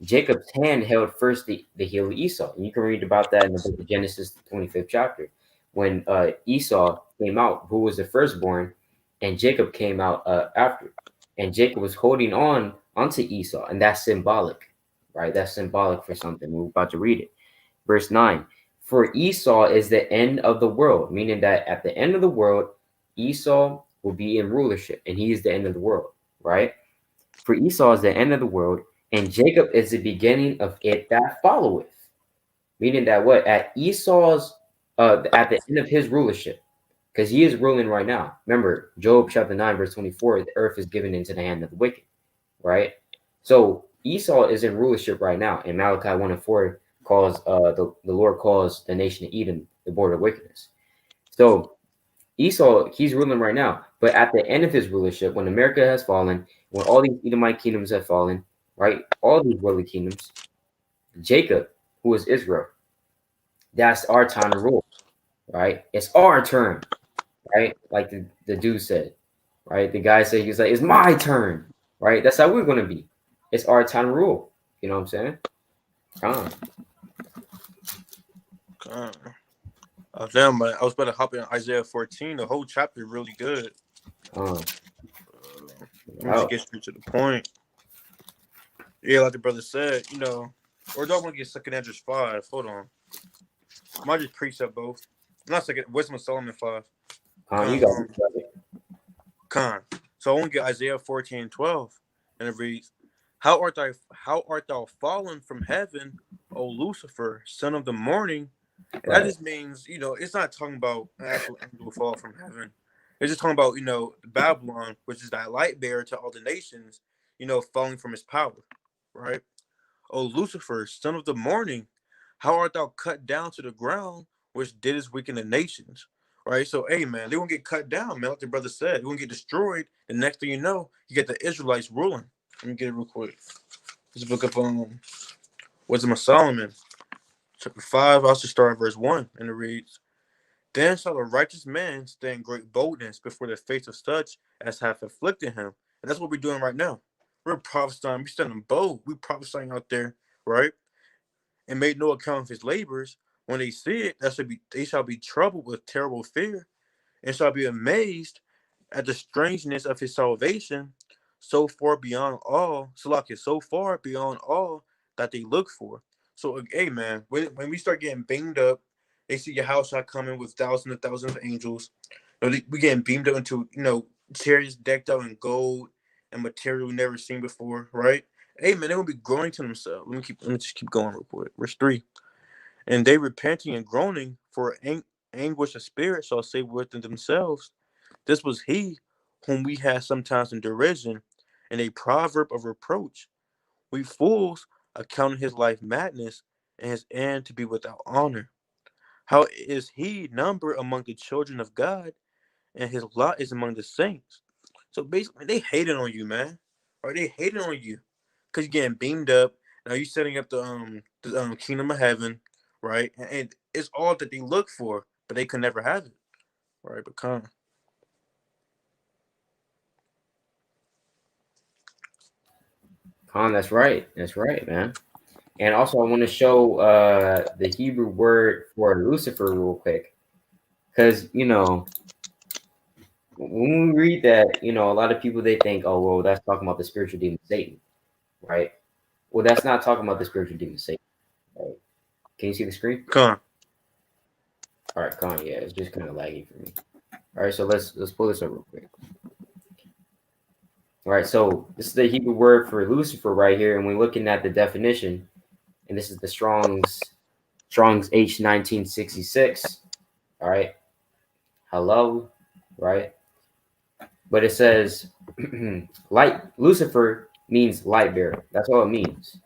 Jacob's hand held first the heel of Esau. And you can read about that in the book of Genesis, the 25th chapter. When Esau came out, who was the firstborn, and Jacob came out after. And Jacob was holding on onto Esau, and that's symbolic, right? That's symbolic for something. We're about to read it. Verse 9, for Esau is the end of the world, meaning that at the end of the world, Esau will be in rulership, and he is the end of the world, right? For Esau is the end of the world, and Jacob is the beginning of it that followeth. Meaning that what? At Esau's, at the end of his rulership, because he is ruling right now. Remember, Job chapter 9, verse 24, the earth is given into the hand of the wicked, right? So Esau is in rulership right now. And Malachi 1 and 4 calls, the Lord calls the nation of Edom the border of wickedness. So Esau, he's ruling right now. But at the end of his rulership, when America has fallen, when all these Edomite kingdoms have fallen, right? All these worldly kingdoms, Jacob, who is Israel, that's our time to rule, right? It's our turn, right? Like the dude said, right? The guy said, he's like, it's my turn, right? That's how we're going to be. It's our time to rule. You know what I'm saying? Damn, man. I was about to hop in Isaiah 14. The whole chapter is really good. Let me just get straight to the point. Yeah, like the brother said, or do I want to get Second Ezra 5? Hold on. I might just precept both. Not second. Wisdom of Solomon 5. You got it. So I want to get Isaiah 14 and 12, and it reads, How art thou fallen from heaven, O Lucifer, son of the morning? And that just means, it's not talking about an actual angel fall from heaven. It's just talking about, Babylon, which is that light bearer to all the nations, falling from his power, right? O Lucifer, son of the morning, how art thou cut down to the ground, which didst weaken the nations? Right? So, hey, man, they're going to get cut down, man, like the brother said. They're going to get destroyed. The next thing you know, you get the Israelites ruling. Let me get it real quick. This book of Wisdom of Solomon, chapter 5, I'll just start at verse 1, and it reads, Then shall a righteous man stand great boldness before the face of such as have afflicted him. And that's what we're doing right now. We're prophesying. We're standing bold. We're prophesying out there, right? And made no account of his labors. When they see it, they shall be troubled with terrible fear, and shall be amazed at the strangeness of his salvation, so far beyond all that they look for. So, hey, man, when we start getting beamed up, they see Yahushua coming with thousands and thousands of angels. We getting beamed up into, chariots decked out in gold and material we never seen before, right? Hey, man, they're going to be growing to themselves. Let me just keep going real quick. Verse 3. And they repenting and groaning for anguish of spirit shall say within themselves, This was he whom we had sometimes in derision, and a proverb of reproach. We fools accounted his life madness, and his end to be without honor. How is he numbered among the children of God, and his lot is among the saints. So basically, they hated on you, man. Or they hated on you because you're getting beamed up. Now you're setting up the kingdom of heaven, right? And it's all that they look for, but they could never have it, right? But come. Khan, that's right. That's right, man. And also, I want to show the Hebrew word for Lucifer real quick, because when we read that, a lot of people they think, oh, well, that's talking about the spiritual demon Satan, right? Well, that's not talking about the spiritual demon Satan. Right? Can you see the screen? Come. All right, Khan. Yeah, it's just kind of laggy for me. All right, so let's pull this up real quick. All right, so this is the Hebrew word for Lucifer right here, and we're looking at the definition, and this is the Strong's H 1966. All right, hello, right? But it says light. Lucifer means light bearer. That's all it means,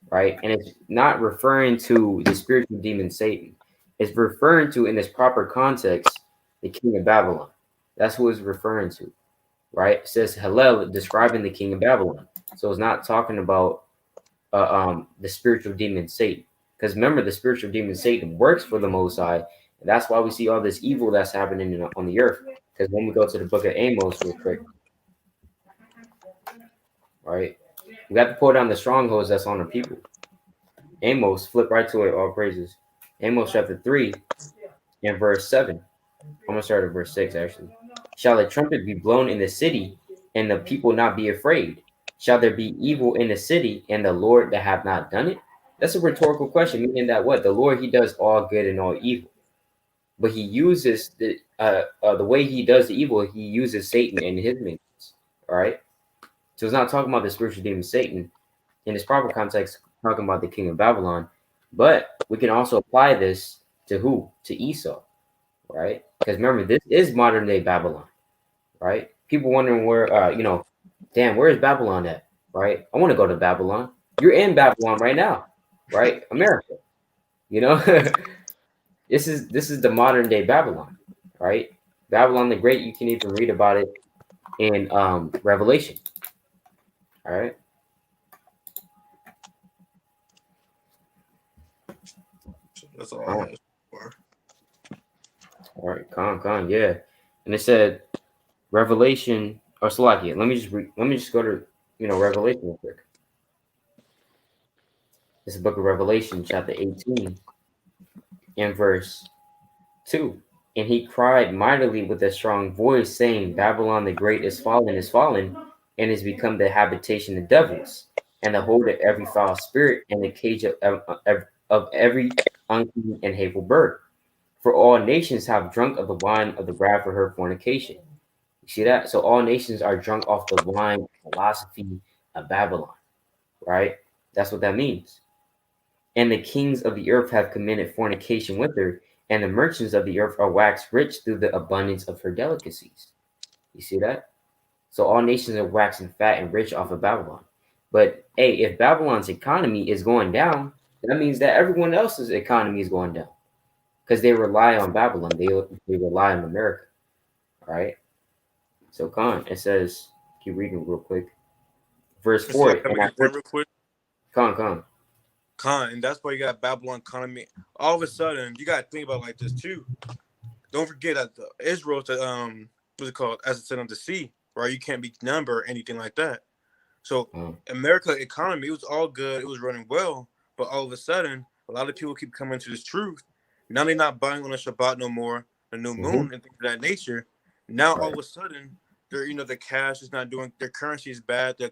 right? And it's not referring to the spiritual demon Satan. It's referring to, in this proper context, the king of Babylon. That's who it's referring to, right? It says Hallel, describing the king of Babylon. So it's not talking about the spiritual demon Satan. Because remember, the spiritual demon Satan works for the Most High, and that's why we see all this evil that's happening on the earth. Because when we go to the book of Amos real quick, right, we got to pull down the strongholds that's on the people. Amos, flip right to it, all praises. Amos chapter 3 and verse 7. I'm going to start at verse 6, actually. Shall a trumpet be blown in the city, and the people not be afraid? Shall there be evil in the city, and the Lord that have not done it? That's a rhetorical question, meaning that what? The Lord, he does all good and all evil. But he uses the way he does the evil, he uses Satan and his minions. All right. So it's not talking about the spiritual demon Satan in its proper context, talking about the king of Babylon. But we can also apply this to who? To Esau, right? Because remember, this is modern day Babylon, right? People wondering where, damn, where is Babylon at, right? I want to go to Babylon. You're in Babylon right now, right? America, This is the modern day Babylon, right? Babylon the Great. You can even read about it in Revelation. All right. That's all I have for. All right, con, yeah. And it said Revelation or Slovakia. Let me just go to Revelation real quick. It's the book of Revelation, chapter 18, and verse 2. And he cried mightily with a strong voice, saying, Babylon the Great is fallen, and is become the habitation of devils, and the hold of every foul spirit, and the cage of every unclean and hateful bird. For all nations have drunk of the wine of the wrath of her fornication. You see that? So all nations are drunk off the wine philosophy of Babylon, right? That's what that means. And the kings of the earth have committed fornication with her, and the merchants of the earth are waxed rich through the abundance of her delicacies. You see that? So all nations are waxing fat and rich off of Babylon. But hey, if Babylon's economy is going down, that means that everyone else's economy is going down because they rely on Babylon. They rely on America. All right. So it says, keep reading real quick. Verse 4. Real quick. Con. And that's why you got Babylon economy. All of a sudden, you got to think about it like this too. Don't forget that Israel, what's it called? As it's on the sea, right? You can't be numbered or anything like that. So America economy, it was all good. It was running well. But all of a sudden, a lot of people keep coming to this truth. Now they're not buying on the Shabbat no more, the new moon and things of that nature. Now all of a sudden, the cash is not doing, their currency is bad. The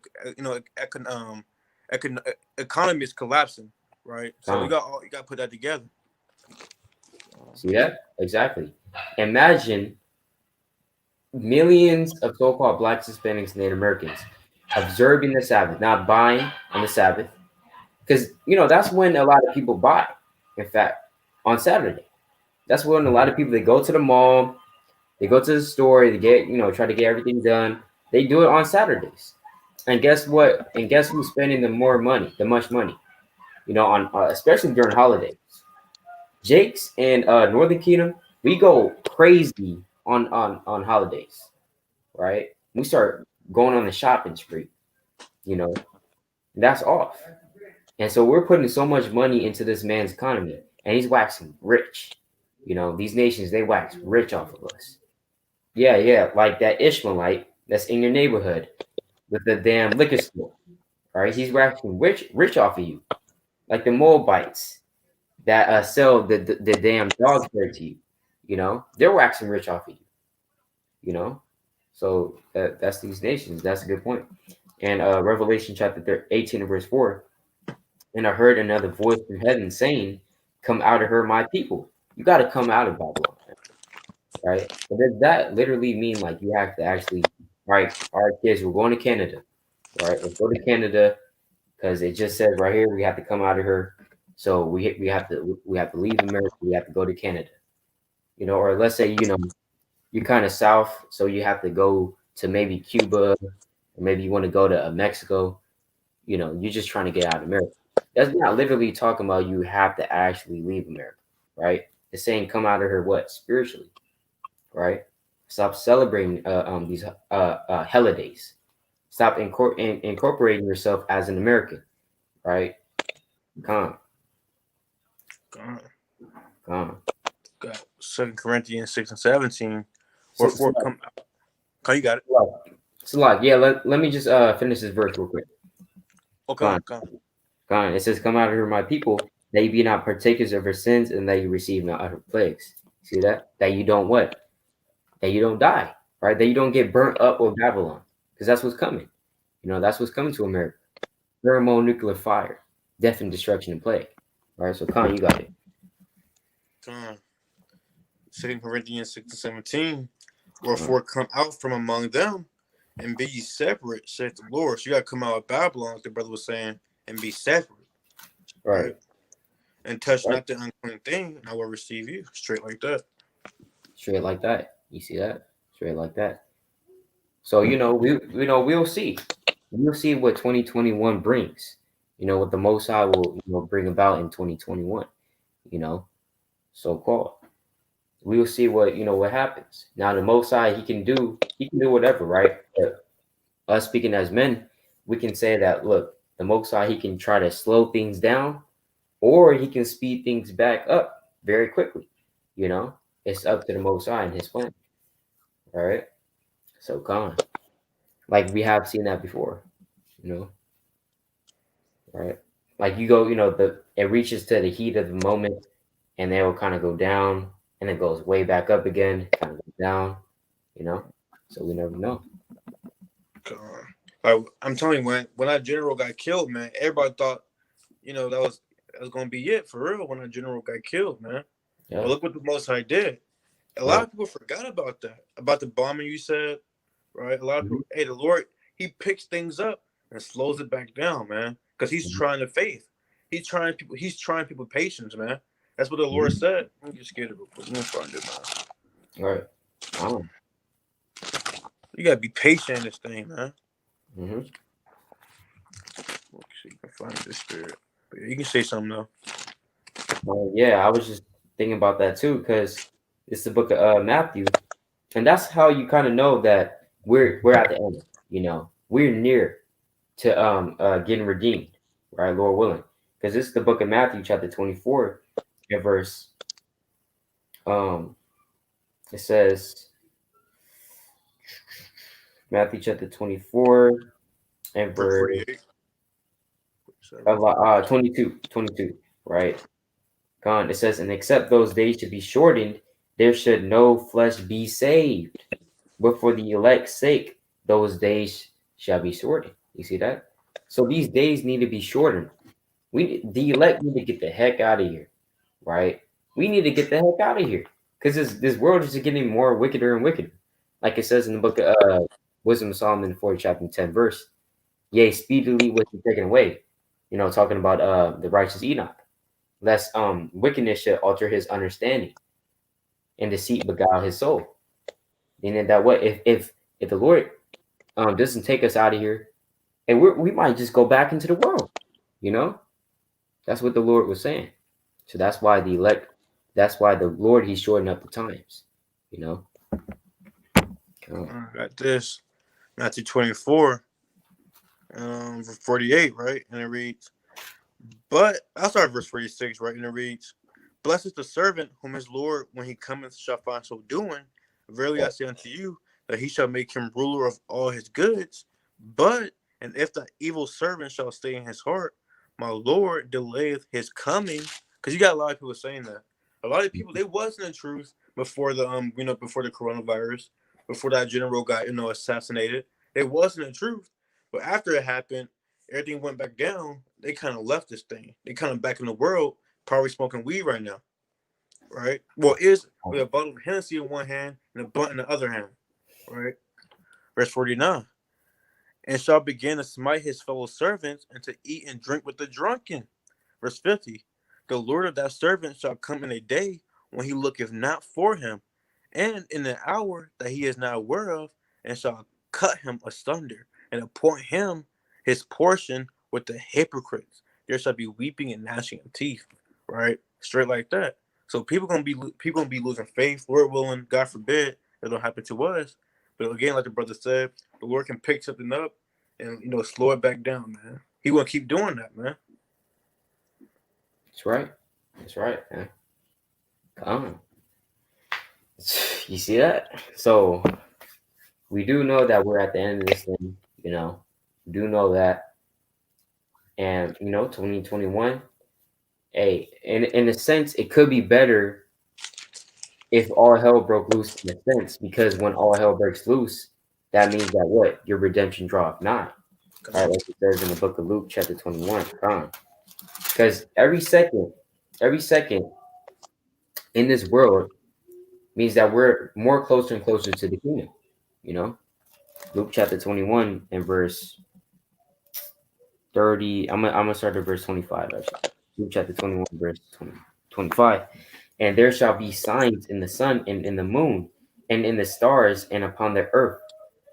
economy is collapsing, right? So you got to put that together. See that? Exactly. Imagine millions of so-called Blacks, Hispanics, and Native Americans observing the Sabbath, not buying on the Sabbath, because that's when a lot of people buy. In fact, on Saturday, that's when a lot of people, they go to the mall, they go to the store, they get try to get everything done. They do it on Saturdays, and guess what? And guess who's spending the much money? On especially during holidays. Jake's and Northern Kingdom, we go crazy on holidays, right? We start going on the shopping spree, you know, that's off. And so we're putting so much money into this man's economy, and he's waxing rich. You know, these nations, they wax rich off of us. Yeah, yeah, like that Ishmaelite that's in your neighborhood with the damn liquor store, right? He's waxing rich off of you. Like the Moabites that sell the damn dog food to you. You know, they're waxing rich off of you. You know, so that's these nations. That's a good point. And Revelation chapter 18 and verse 4. And I heard another voice from heaven saying, "Come out of her, my people." You got to come out of Babylon, right? But does that literally mean like you have to actually, right? Our kids, we're going to Canada, right? Let's go to Canada because it just says right here we have to come out of her. So we have to leave America. We have to go to Canada, you know. Or let's say you're kind of south, so you have to go to maybe Cuba, or maybe you want to go to Mexico. You know, you're just trying to get out of America. That's not literally talking about you have to actually leave America, right? It's saying come out of her what spiritually, right? Stop celebrating these holidays. Stop incorporating yourself as an American, right? Come God. on. Got 2 Corinthians 6 and 17. Wherefore come out. Okay, you got it. It's a lot. Yeah, let me just finish this verse real quick. Okay, Come on. It says, "Come out of here, my people, that you be not partakers of her sins, and that you receive not of her plagues." See that? That you don't what? That you don't die, right? That you don't get burnt up with Babylon, because that's what's coming. You know, that's what's coming to America. Thermonuclear fire, death and destruction and plague. All right, so Khan, you got it. 2 Corinthians 6 and 17. Wherefore come out from among them and be ye separate, saith the Lord. So you got to come out of Babylon, like the brother was saying, and be separate. Right? And touch not the unclean thing, and I will receive you. Straight like that. Straight like that. You see that? Straight like that. So we'll see. We'll see what 2021 brings. You know what the Most High will bring about in 2021. You know, so called. We will see what happens. Now the Most High, he can do whatever, right? But us speaking as men, we can say that look, the Most High, he can try to slow things down, or he can speed things back up very quickly. You know, it's up to the Most High and his plan. All right. So Khan, like we have seen that before, right? Like you go, it reaches to the heat of the moment, and then it will kind of go down, and it goes way back up again, kind of goes down, So we never know. I'm telling you, when that general got killed, man, everybody thought, that was gonna be it for real. When that general got killed, man. Yeah. But look what the Most High did. A lot of people forgot about that, about the bombing you said, right? A lot of people, hey, the Lord, he picks things up and slows it back down, man, because he's trying to faith. He's trying people patience, man. That's what the Lord said. Let me just get it real quick. Let me find it, man. All right. Oh. You gotta be patient in this thing, man. Mm-hmm. Let's see if you can find this spirit. But you can say something though. Yeah, I was just thinking about that too, because it's the book of Matthew, and that's how you kind of know that we're at the end. We're near to getting redeemed, right, Lord willing, because it's the book of Matthew, chapter 24, and verse. It says Matthew chapter 24 and verse 22, right? Gone. It says, and except those days should be shortened, there should no flesh be saved. But for the elect's sake, those days shall be shortened. You see that? So these days need to be shortened. The elect need to get the heck out of here, right? We need to get the heck out of here, because this world is just getting more wickeder and wickeder. Like it says in the book of Wisdom of Solomon, 4 chapter 10 verse, yea, speedily was he taken away. Talking about the righteous Enoch. Lest wickedness should alter his understanding, and deceit beguile his soul. Meaning that what if the Lord doesn't take us out of here, and we might just go back into the world. That's what the Lord was saying. So that's why the Lord, he's shortening up the times. I got this. Matthew 24, 48, right? And it reads, but I'll start verse 46, right? And it reads, blessed is the servant whom his Lord, when he cometh, shall find so doing. Verily I say unto you, that he shall make him ruler of all his goods. But, and if the evil servant shall stay in his heart, my Lord delayeth his coming. Because you got a lot of people saying that. A lot of people, they wasn't in truth before the before the coronavirus, before that general got assassinated. They wasn't in truth. But after it happened, everything went back down. They kind of left this thing. They kind of back in the world, probably smoking weed right now, right? Well, is with a bottle of Hennessy in one hand and a blunt in the other hand, right? Verse 49, and shall begin to smite his fellow servants and to eat and drink with the drunken. Verse 50, the Lord of that servant shall come in a day when he looketh not for him, and in an hour that he is not aware of, and shall cut him asunder and appoint him his portion with the hypocrites. There shall be weeping and gnashing of teeth, right? Straight like that. So people gonna be losing faith. Lord willing, God forbid, it don't happen to us. But again, like the brother said, the Lord can pick something up and slow it back down, man. He gonna keep doing that, man. That's right. That's right, man. Come on. You see that? So we do know that we're at the end of this thing, We do know that. And 2021, hey, in a sense, it could be better if all hell broke loose in a sense, because when all hell breaks loose, that means that what? Your redemption draweth nigh. Right, like it says in the book of Luke, chapter 21. Because every second in this world means that we're more closer and closer to the kingdom. Luke chapter 21 and verse 30. I'm gonna start at verse 25, actually. Luke chapter 21, verse 25. And there shall be signs in the sun and in the moon and in the stars and upon the earth,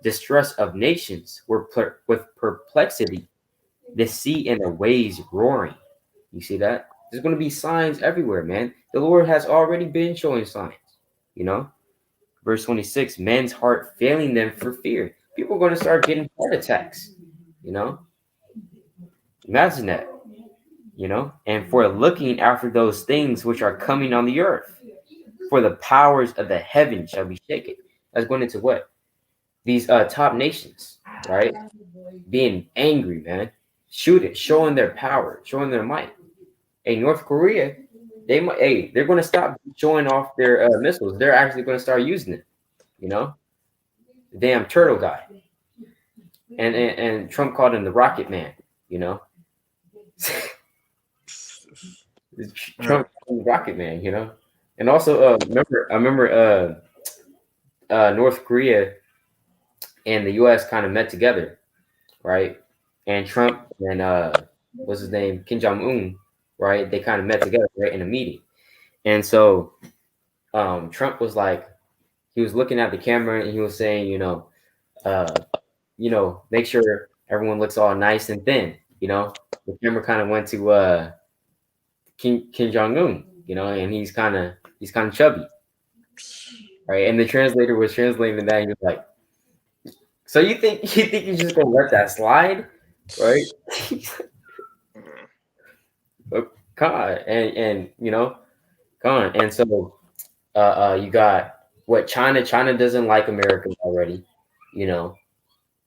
distress of nations with perplexity, the sea and the waves roaring. You see that? There's going to be signs everywhere, man. The Lord has already been showing signs, Verse 26, men's heart failing them for fear. People are going to start getting heart attacks, Imagine that, And for looking after those things which are coming on the earth, for the powers of the heaven shall be shaken. That's going into what? These top nations, right? Being angry, man. Showing their power, showing their might. Hey, North Korea, they're going to stop showing off their missiles. They're actually going to start using it, The damn turtle guy. And Trump called him the Rocket Man, Trump called him Rocket Man, And also, I remember North Korea and the U.S. kind of met together, right? And Trump and what's his name, Kim Jong-un, right? They kind of met together, right, in a meeting. And so Trump was like, he was looking at the camera and he was saying, make sure everyone looks all nice and thin. The camera kind of went to Kim Jong-un, and he's kind of chubby, right? And the translator was translating that, and he was like, "So you think you're just gonna let that slide, right?" Come on, and come on, and so you got what China doesn't like America already,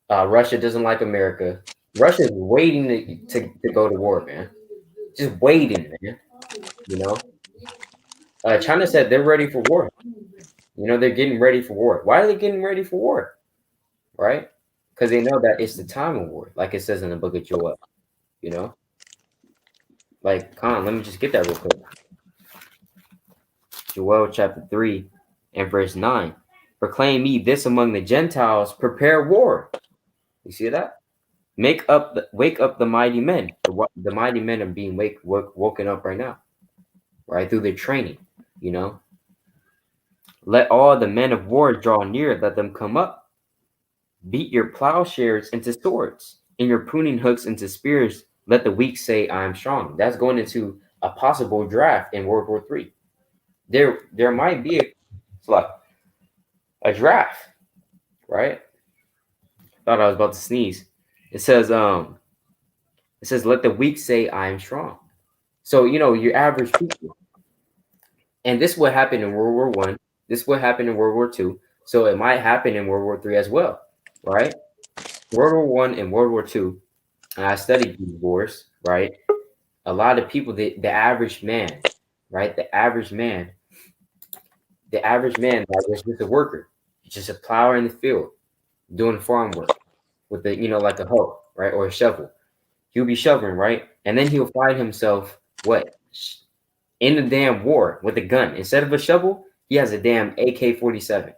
Russia doesn't like America. Russia's waiting to go to war, man. Just waiting, man. China said they're ready for war. They're getting ready for war. Why are they getting ready for war? Right? Because they know that it's the time of war, like it says in the book of Joel. Like, come on, let me just get that real quick. Joel chapter 3 and verse 9. Proclaim ye this among the Gentiles, prepare war. You see that? Wake up the mighty men. The mighty men are being woken up right now, right, through their training. Let all the men of war draw near. Let them come up. Beat your plowshares into swords and your pruning hooks into spears. Let the weak say, I am strong. That's going into a possible draft in World War III. There might be a draft, right? Thought I was about to sneeze. It says let the weak say I am strong. So your average people, and this would happen in World War One. This would happen in World War Two. So it might happen in World War Three as well, right? World War One and World War Two. And I studied these wars, right? A lot of people, the average man, right? The average man like, was just a worker, just a plower in the field, doing farm work with the, like a hoe, right? Or a shovel. He'll be shoveling, right? And then he'll find himself what? In the damn war with a gun. Instead of a shovel, he has a damn AK-47,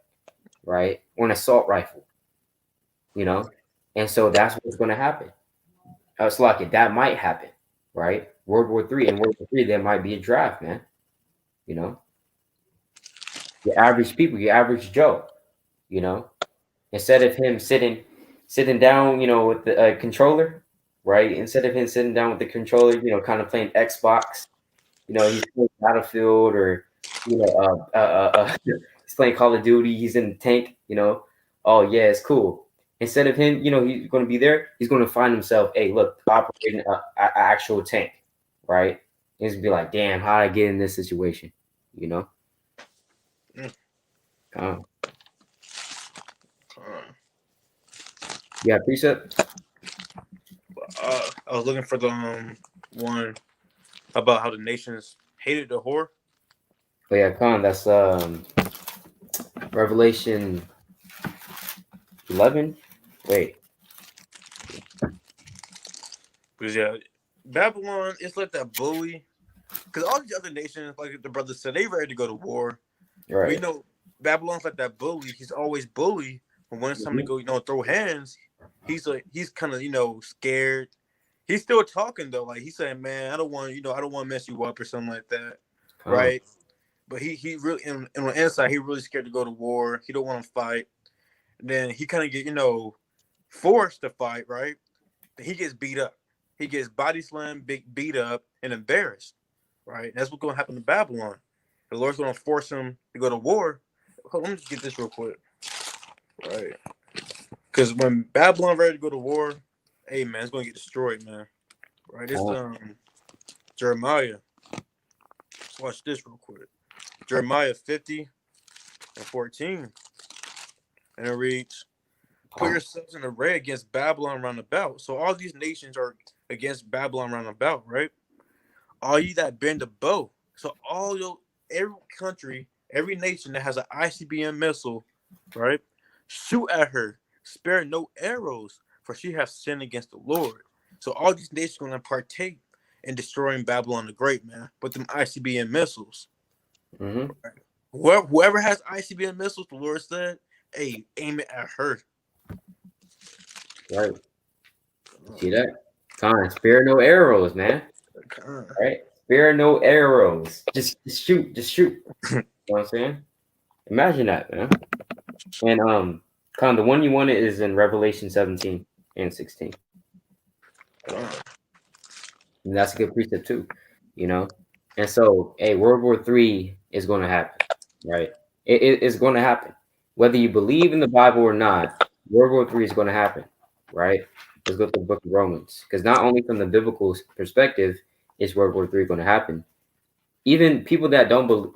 right? Or an assault rifle, And so that's what's going to happen. It's like it. That might happen, right? World War Three and World War Three, there might be a draft, man. Your average people, your average Joe, instead of him sitting down, with the controller, right? Instead of him sitting down with the controller, kind of playing Xbox, he's playing Battlefield or he's playing Call of Duty. He's in the tank, Oh yeah, it's cool. Instead of him, he's going to be there. He's going to find himself, hey, look, operating an actual tank, right? He's gonna be like, damn, how did I get in this situation, Yeah, precept. I was looking for the one about how the nations hated the whore. Oh yeah, that's Revelation 11. Wait. Because Babylon, it's like that bully. Because all these other nations, like the brothers said, they ready to go to war. Right. We know Babylon's like that bully. He's always bully. But when it's time to go, throw hands, he's kind of, scared. He's still talking though. Like he's saying, man, I don't want to mess you up or something like that. Right. But he really, on the inside, he really scared to go to war. He don't want to fight. And then he kind of get, forced to fight, right? He gets beat up. He gets body slammed, beat up, and embarrassed, right? That's what's going to happen to Babylon. The Lord's going to force him to go to war. Hold on, let me just get this real quick, right? Because when Babylon ready to go to war, hey man, it's going to get destroyed, man. Right? It's Jeremiah. Let's watch this real quick. Jeremiah 50:14, and it reads, "Put yourselves in array against Babylon round about." So all these nations are against Babylon round about, right? All you that bend the bow. So every country, every nation that has an ICBM missile, right? Shoot at her. Spare no arrows, for she has sinned against the Lord. So all these nations are going to partake in destroying Babylon the Great, man, with them ICBM missiles. Mm-hmm. Right? Whoever has ICBM missiles, the Lord said, hey, aim it at her. Right. See that? Spare no arrows, man. Right? Spare no arrows. Just shoot. Just shoot. You know what I'm saying? Imagine that, man. And the one you wanted is in Revelation 17 and 16. And that's a good precept too, And so, World War III is going to happen, right? It's going to happen. Whether you believe in the Bible or not, World War III is going to happen, right? Let's go to the book of Romans. Because not only from the biblical perspective is World War III going to happen, even people that don't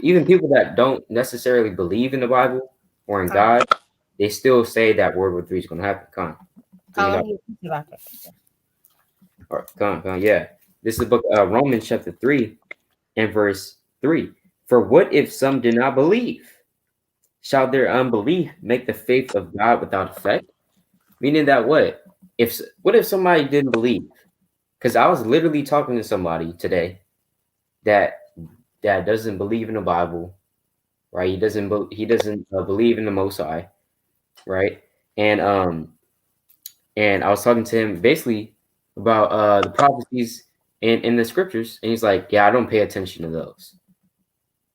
even people that don't necessarily believe in the Bible or in God, they still say that World War III is going to happen. Yeah. This is the book of Romans chapter 3 and verse 3. For what if some did not believe? Shall their unbelief make the faith of God without effect? Meaning that what if somebody didn't believe? Because I was literally talking to somebody today that doesn't believe in the Bible, right? He doesn't believe in the Most High, right? And I was talking to him basically about the prophecies in the scriptures, and he's like, "Yeah, I don't pay attention to those."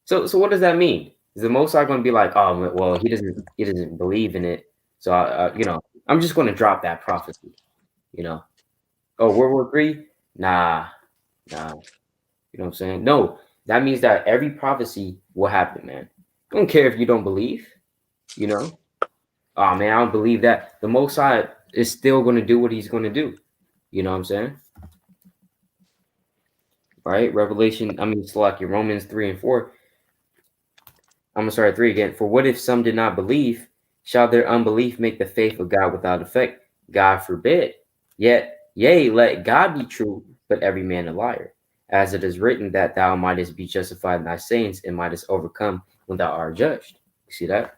So what does that mean? Is the Most High going to be like, "Oh, well, he doesn't believe in it, so I'm just going to drop that prophecy," Oh, World War III? Nah. You know what I'm saying? No, that means that every prophecy will happen, man. I don't care if you don't believe, you know. Oh man, I don't believe that. The Most High is still going to do what he's going to do. You know what I'm saying? Right? It's like your Romans 3 and 4. I'm going to start at 3 again. For what if some did not believe? Shall their unbelief make the faith of God without effect? God forbid. Yea, let God be true, but every man a liar. As it is written that thou mightest be justified in thy sayings and mightest overcome when thou art judged. You see that?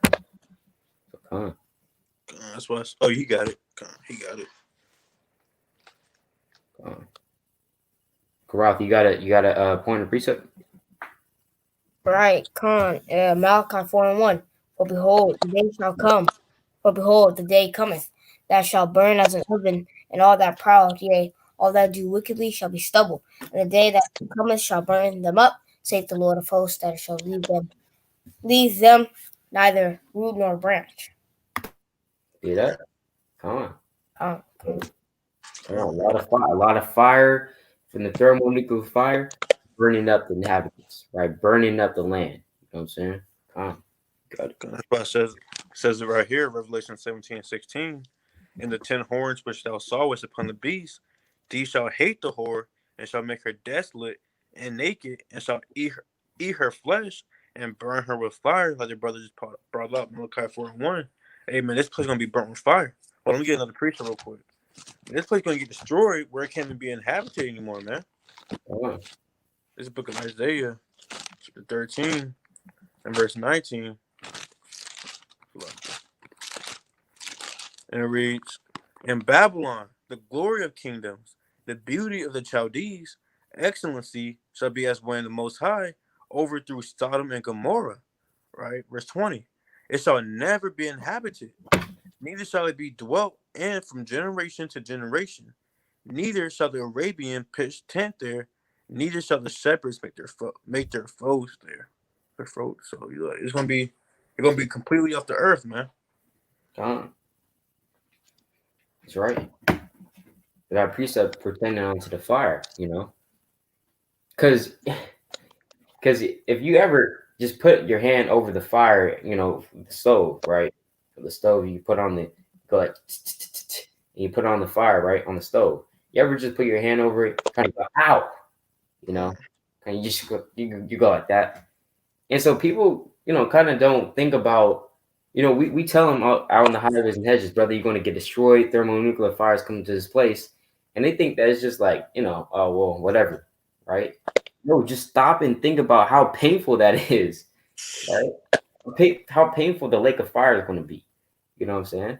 Come on. That's why. Oh, you got it. He got it. Karath, you got a point of precept? Right, Malachi 4 and 1. For behold, the day shall come. For behold, the day cometh, that shall burn as an oven, and all that proud, yea, all that do wickedly shall be stubble. And the day that cometh shall burn them up, saith the Lord of hosts, that it shall leave them neither root nor branch. See that? Come on. Um, A lot of fire from the thermonuclear fire burning up the inhabitants, right? Burning up the land. You know what I'm saying? Got it. That's why it says it right here, Revelation 17:16. And the 10 horns which thou sawest upon the beast, these shall hate the whore, and shall make her desolate and naked, and shall eat her flesh, and burn her with fire, like the brother just brought up, Malachi 4 and 1. Hey man, this place gonna be burnt with fire. Well, let me get another preacher real quick. This place gonna get destroyed where it can't even be inhabited anymore, man. Come This is the book of Isaiah, chapter 13 and verse 19. And it reads, in Babylon, the glory of kingdoms, the beauty of the Chaldees, excellency shall be as when the Most High overthrew Sodom and Gomorrah. Right? Verse 20. It shall never be inhabited, neither shall it be dwelt in from generation to generation. Neither shall the Arabian pitch tent there, neither shall the shepherds make their foes there. Their foes. So it's gonna be completely off the earth, man. on. That's right. That precept pertaining onto the fire, you know? Because if you ever just put your hand over the fire, you know, the stove, right? The stove you put on the go like and you put it on the fire, right? On the stove. You ever just put your hand over it, kind of go, ow, you know, and you just go, you go like that. And so people, you know, kind of don't think about, you know, we tell them out in the highways and hedges, brother, you're going to get destroyed. Thermonuclear fires coming to this place. And they think that it's just like, you know, oh, well, whatever, right? No, just stop and think about how painful that is, right? How painful the lake of fire is going to be. You know what I'm saying?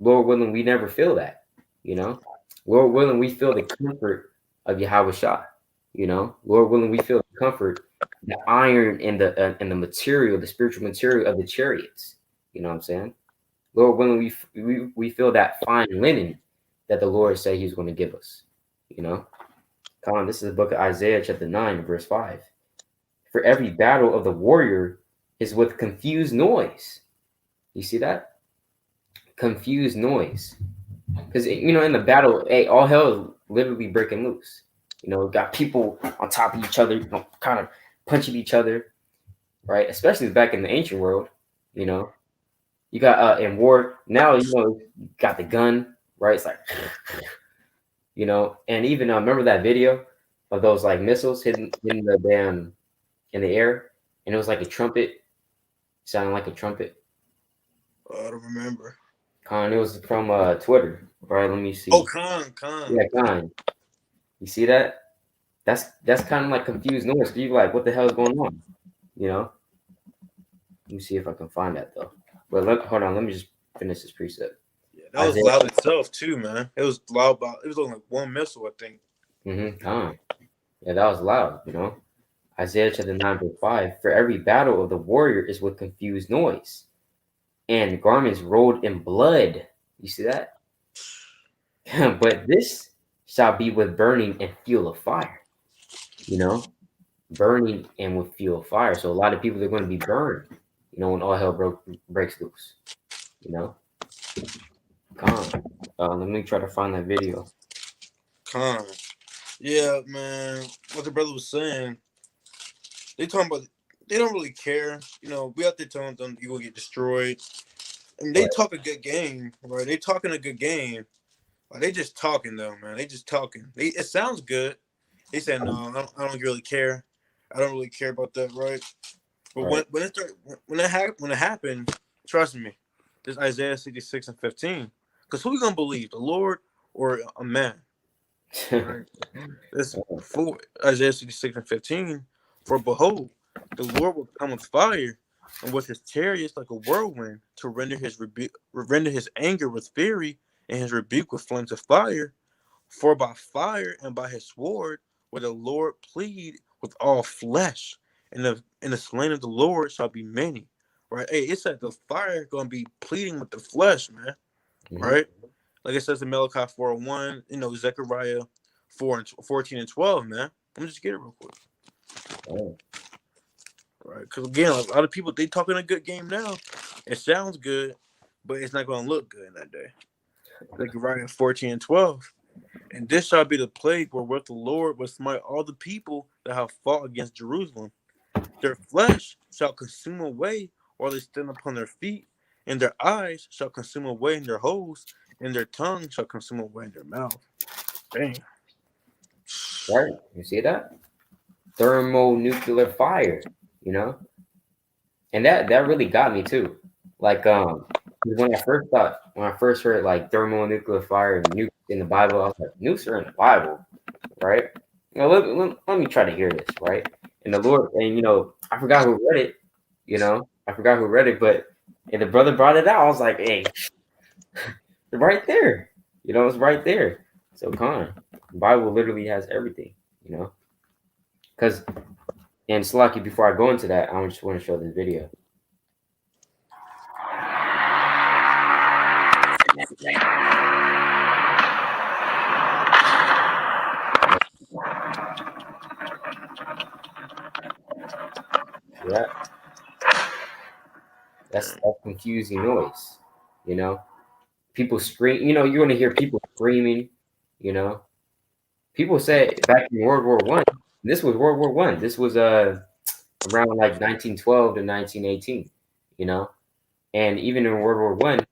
Lord willing, we never feel that, you know? Lord willing, we feel the comfort of YAHAWASHI, you know? Lord willing, we feel the comfort, the iron and the material, the spiritual material of the chariots. You know what I'm saying? Lord willing, we feel that fine linen that the Lord said He's going to give us. You know, come on. This is the book of Isaiah, chapter 9, verse 5. For every battle of the warrior is with confused noise. You see that? Confused noise. Because you know, in the battle, hey, all hell is literally breaking loose. You know, got people on top of each other, you know, kind of punching each other, right? Especially back in the ancient world, you know. You got in war now, you know, you got the gun, right? It's like, you know, and even remember that video of those like missiles hitting the damn in the air, and it was like a trumpet, sounding like a trumpet. I don't remember. It was from Twitter, right? Let me see. Oh, Con. Yeah, Con. You see that? That's kind of like confused noise. You're like, what the hell is going on? You know? Let me see if I can find that though. But hold on, let me just finish this precept. Yeah, that was loud itself too, man. It was loud. It was only like one missile, I think. Yeah, that was loud. You know, Isaiah chapter 9 verse 5. For every battle of the warrior is with confused noise, and garments rolled in blood. You see that? But this shall be with burning and fuel of fire. You know, burning and with fuel of fire. So a lot of people are going to be burned. You know, when all hell breaks loose. You know. Let me try to find that video. Yeah, man. What the brother was saying, they talking about they don't really care. You know, we out there telling them you will get destroyed. And they Right. talk a good game, right? They talking a good game. Like, they just talking though, man. They just talking. It sounds good. They said no, I don't really care. I don't really care about that, right? But Right. when it happened, trust me, this Isaiah 66:15. Because who you gonna believe, the Lord or a man? Right? This for Isaiah 66:15. For behold, the Lord will come with fire, and with his chariots like a whirlwind, to render his anger with fury, and his rebuke with flames of fire. For by fire and by his sword will the Lord plead with all flesh, and the slain of the Lord shall be many. Right? Hey, it said the fire gonna be pleading with the flesh, man. Right? Like it says in Malachi 4:1, Zechariah 14 and 12, man. Let me just get it real quick. Oh. Right? Because again, like, a lot of people they talking a good game now. It sounds good, but it's not gonna look good in that day. Zechariah 14 and 12. And this shall be the plague wherewith the Lord will smite all the people that have fought against Jerusalem. Their flesh shall consume away while they stand upon their feet, and their eyes shall consume away in their holes, and their tongue shall consume away in their mouth. Dang. Right. You see that? Thermonuclear fire, you know? And that really got me too. Like, when I first heard like thermonuclear fire and nukes in the Bible, I was like, nukes are in the Bible, right? Let me try to hear this, right? And the Lord, and I forgot who read it, but and the brother brought it out. I was like, hey, right there, it's right there. So, the Bible literally has everything, because, and Slaki, before I go into that, I just want to show this video. Yeah, that's confusing noise, people scream, you're going to hear people screaming, you know. People say back in World War One, this was World War One. This was around like 1912 to 1918, and even in World War One,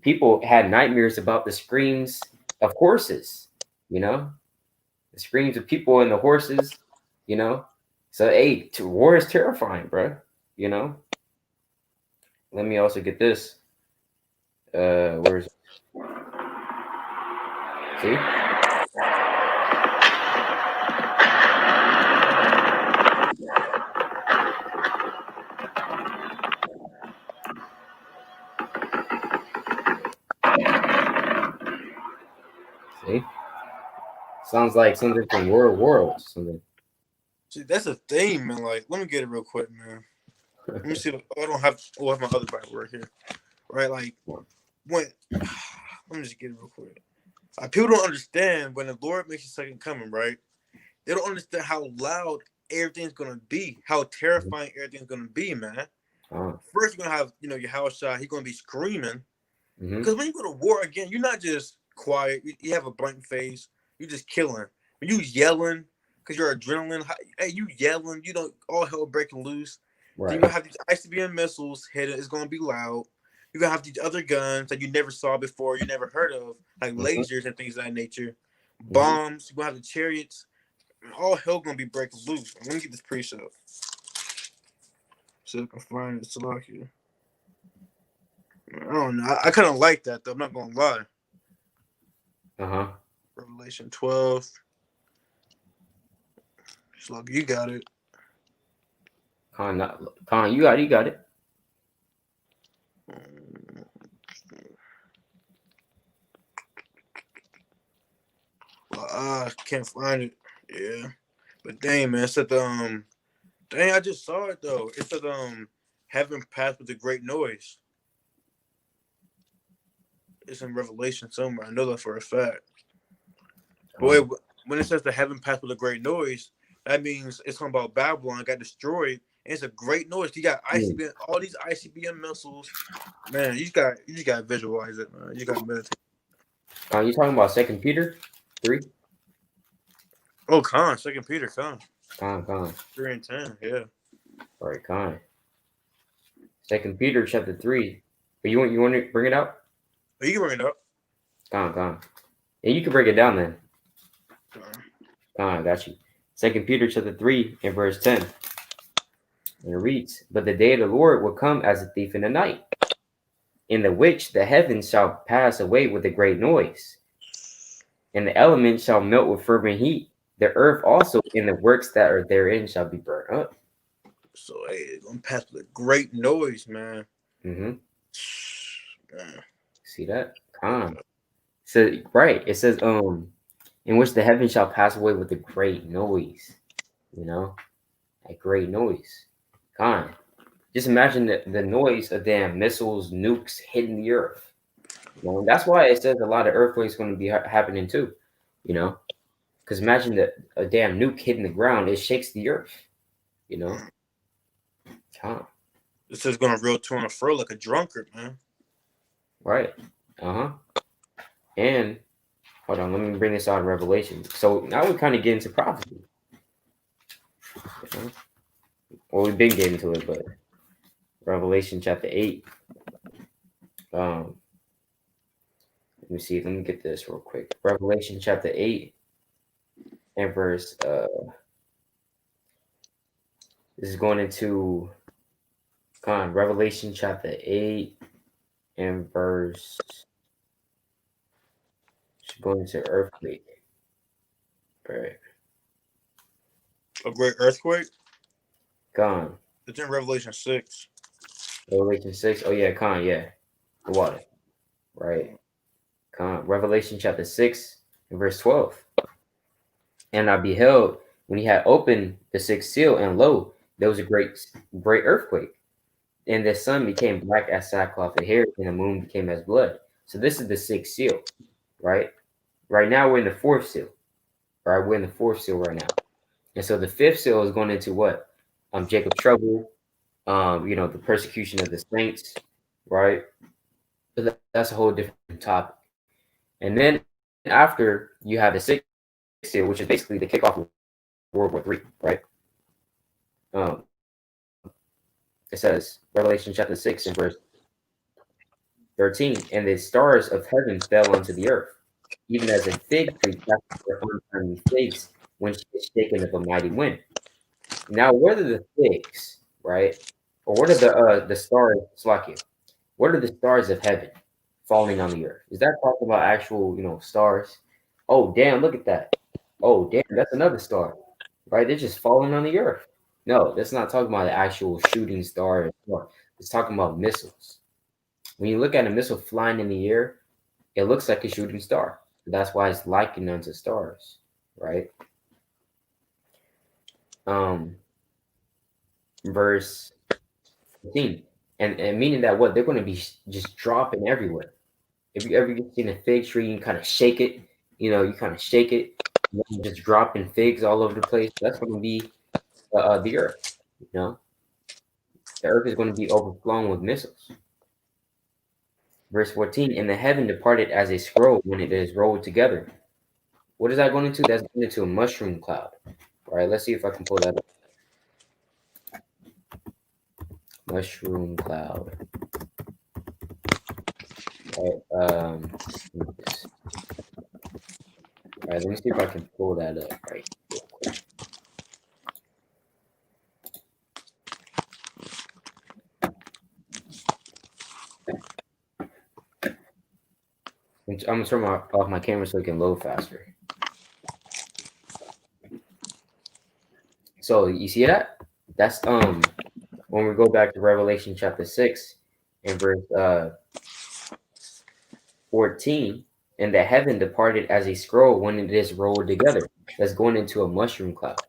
people had nightmares about the screams of horses, the screams of people and the horses, So hey, war is terrifying, bro. Let me also get this. Where's see? See? Sounds like something from World something. See, that's a thing, man. Like, let me get it real quick, man. Let me see. I don't have. Oh, I have my other Bible right here. Right, like when. Let me just get it real quick. People don't understand when the Lord makes a second coming, right? They don't understand how loud everything's gonna be, how terrifying everything's gonna be, man. First, you're gonna have, YAHAWASHI. He's gonna be screaming, because when you go to war again, you're not just quiet. You have a blank face. You're just killing. When you yelling, because your adrenaline, hey, you yelling, all hell breaking loose. Right. Then you're gonna have these ICBM missiles hitting. It's gonna be loud. You're gonna have these other guns that you never saw before, you never heard of, like lasers and things of that nature. Bombs. You're gonna have the chariots. All hell gonna be breaking loose. Let me get this pre-show. So I can find it. So here. I don't know. I kind of like that though. I'm not gonna lie. Revelation 12. Slug, you got it. Con, you got it. Well, I can't find it. Yeah, but dang, man, it said dang, I just saw it though. It said heaven passed with a great noise. It's in Revelation somewhere. I know that for a fact. But wait, when it says the heaven passed with a great noise, that means it's talking about Babylon got destroyed. And it's a great noise. You got ICBM, all these ICBM missiles. Man, you just got to visualize it, man. You got to meditate. You talking about 2 Peter 3? Oh, 2 Peter, 3 and 10. Yeah. All right, Con. Second Peter chapter 3. But you want to bring it out? You can bring it up. Con. And you can break it down then. I got you. Second Peter chapter 3 and verse 10. And it reads, "But the day of the Lord will come as a thief in the night, in the which the heavens shall pass away with a great noise, and the elements shall melt with fervent heat. The earth also and the works that are therein shall be burnt up." So hey, gonna pass with a great noise, man. Mm-hmm. Man. See that? Con. So right, it says in which the heavens shall pass away with a great noise. You know, a great noise. Con. Just imagine the noise of damn missiles, nukes hitting the earth. You know, that's why it says a lot of earthquakes going to be happening too. You know, because imagine that a damn nuke hitting the ground, it shakes the earth. You know, It says gonna real to and fro like a drunkard, man. Right. And hold on, let me bring this out in Revelation. So now we kind of get into prophecy. Well, we've been getting to it, but Revelation chapter 8. Let me see. Let me get this real quick. Revelation chapter 8 and verse. This is going into Revelation chapter 8 and verse. Going into earthquake. Right. A great earthquake. Gone. It's in Revelation 6. Revelation 6. Oh yeah, yeah. The water. Right. Revelation chapter 6 and verse 12. And I beheld when he had opened the sixth seal, and lo, there was a great earthquake. And the sun became black as sackcloth and hair, and the moon became as blood. So this is the sixth seal, right? Right now we're in the fourth seal. Right? We're in the fourth seal right now. And so the fifth seal is going into what? Jacob's trouble, the persecution of the saints, right? But that's a whole different topic. And then after you have the sixth seal, which is basically the kickoff of World War III, right? It says, Revelation chapter 6 and verse 13, "And the stars of heaven fell unto the earth, even as a fig tree casteth her untimely figs when she is shaken of a mighty wind." Now, what are the figs, right? Or what are the stars, Slakia? What are the stars of heaven falling on the earth? Is that talking about actual, stars? Oh, damn, look at that. Oh, damn, that's another star, right? They're just falling on the earth. No, that's not talking about the actual shooting star. It's talking about missiles. When you look at a missile flying in the air, it looks like a shooting star. That's why it's likened unto stars, right? Verse 15. And meaning that what? They're going to be just dropping everywhere. If you ever seen a fig tree, you kind of shake it, you kind of shake it, and then just dropping figs all over the place. That's going to be the earth, The earth is going to be overflowing with missiles. Verse 14, "And the heaven departed as a scroll when it is rolled together." What is that going into? That's going into a mushroom cloud. All right, let's see if I can pull that up. Mushroom cloud. All right, let me see if I can pull that up right real quick. I'm gonna turn off my camera so it can load faster. So you see that? That's when we go back to Revelation chapter 6 and verse 14, "And the heaven departed as a scroll when it is rolled together." That's going into a mushroom cloud.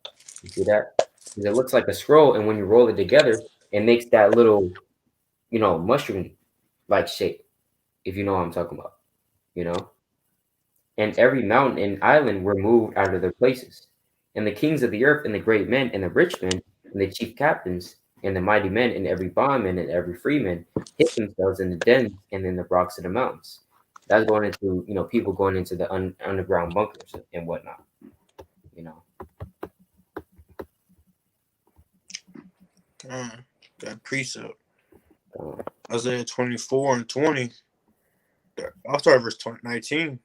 You see that? Because it looks like a scroll, and when you roll it together, it makes that little, mushroom like shape. If you know what I'm talking about, And every mountain and island were moved out of their places. And the kings of the earth, and the great men, and the rich men, and the chief captains, and the mighty men, and every bondman, and every freeman hid themselves in the dens and in the rocks of the mountains. That's going into, people going into the underground bunkers and whatnot, That precept. Come on. Isaiah 24 and 20. I'll start at verse 19.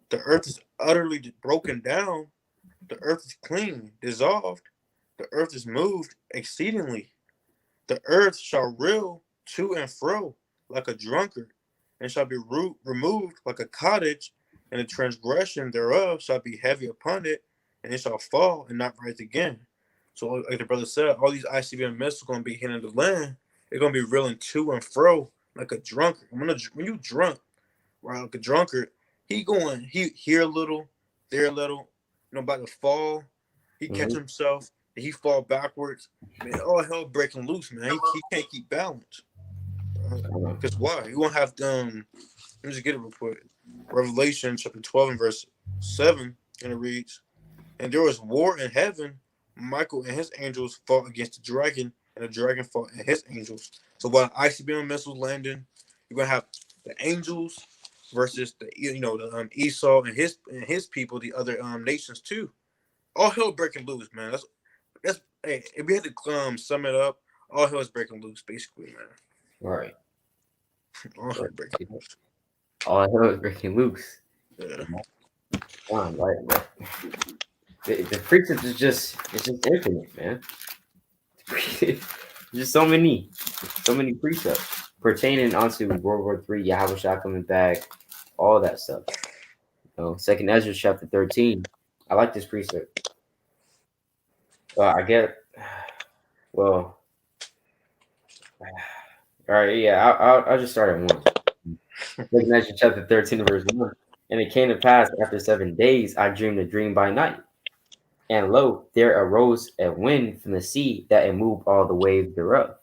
The earth is utterly broken down. The earth is clean, dissolved. The earth is moved exceedingly. The earth shall reel to and fro like a drunkard, and shall be removed like a cottage, and the transgression thereof shall be heavy upon it, and it shall fall and not rise again. So, like the brother said, all these ICBM missiles going to be hitting the land. They're going to be reeling to and fro like a drunkard. When you drunk, right, like a drunkard, he here a little, there a little, about to fall. He catch himself, and he fall backwards. Man, all hell breaking loose, man. He can't keep balance. Because why? You won't have let me just get it real quick. Revelation chapter 12 and verse 7, and it reads, and there was war in heaven. Michael and his angels fought against the dragon, and the dragon fought and his angels. So while ICBM missiles landing, you're gonna have the angels versus the Esau and his people, the other nations too. All hell breaking loose, man. That's hey, if we had to sum it up, all hell is breaking loose, basically, man. Right. All hell breaking loose. All hell is breaking loose. Yeah. Right. The precept is just infinite, man. Just so many precepts pertaining onto World War III, Yahawashi coming back, all that stuff. Second Ezra chapter 13. I like this precept. I get. Well, all right, yeah. I'll just start at 1. Second Ezra chapter 13 verse 1. And it came to pass after 7 days, I dreamed a dream by night. And lo, there arose a wind from the sea that it moved all the waves thereof.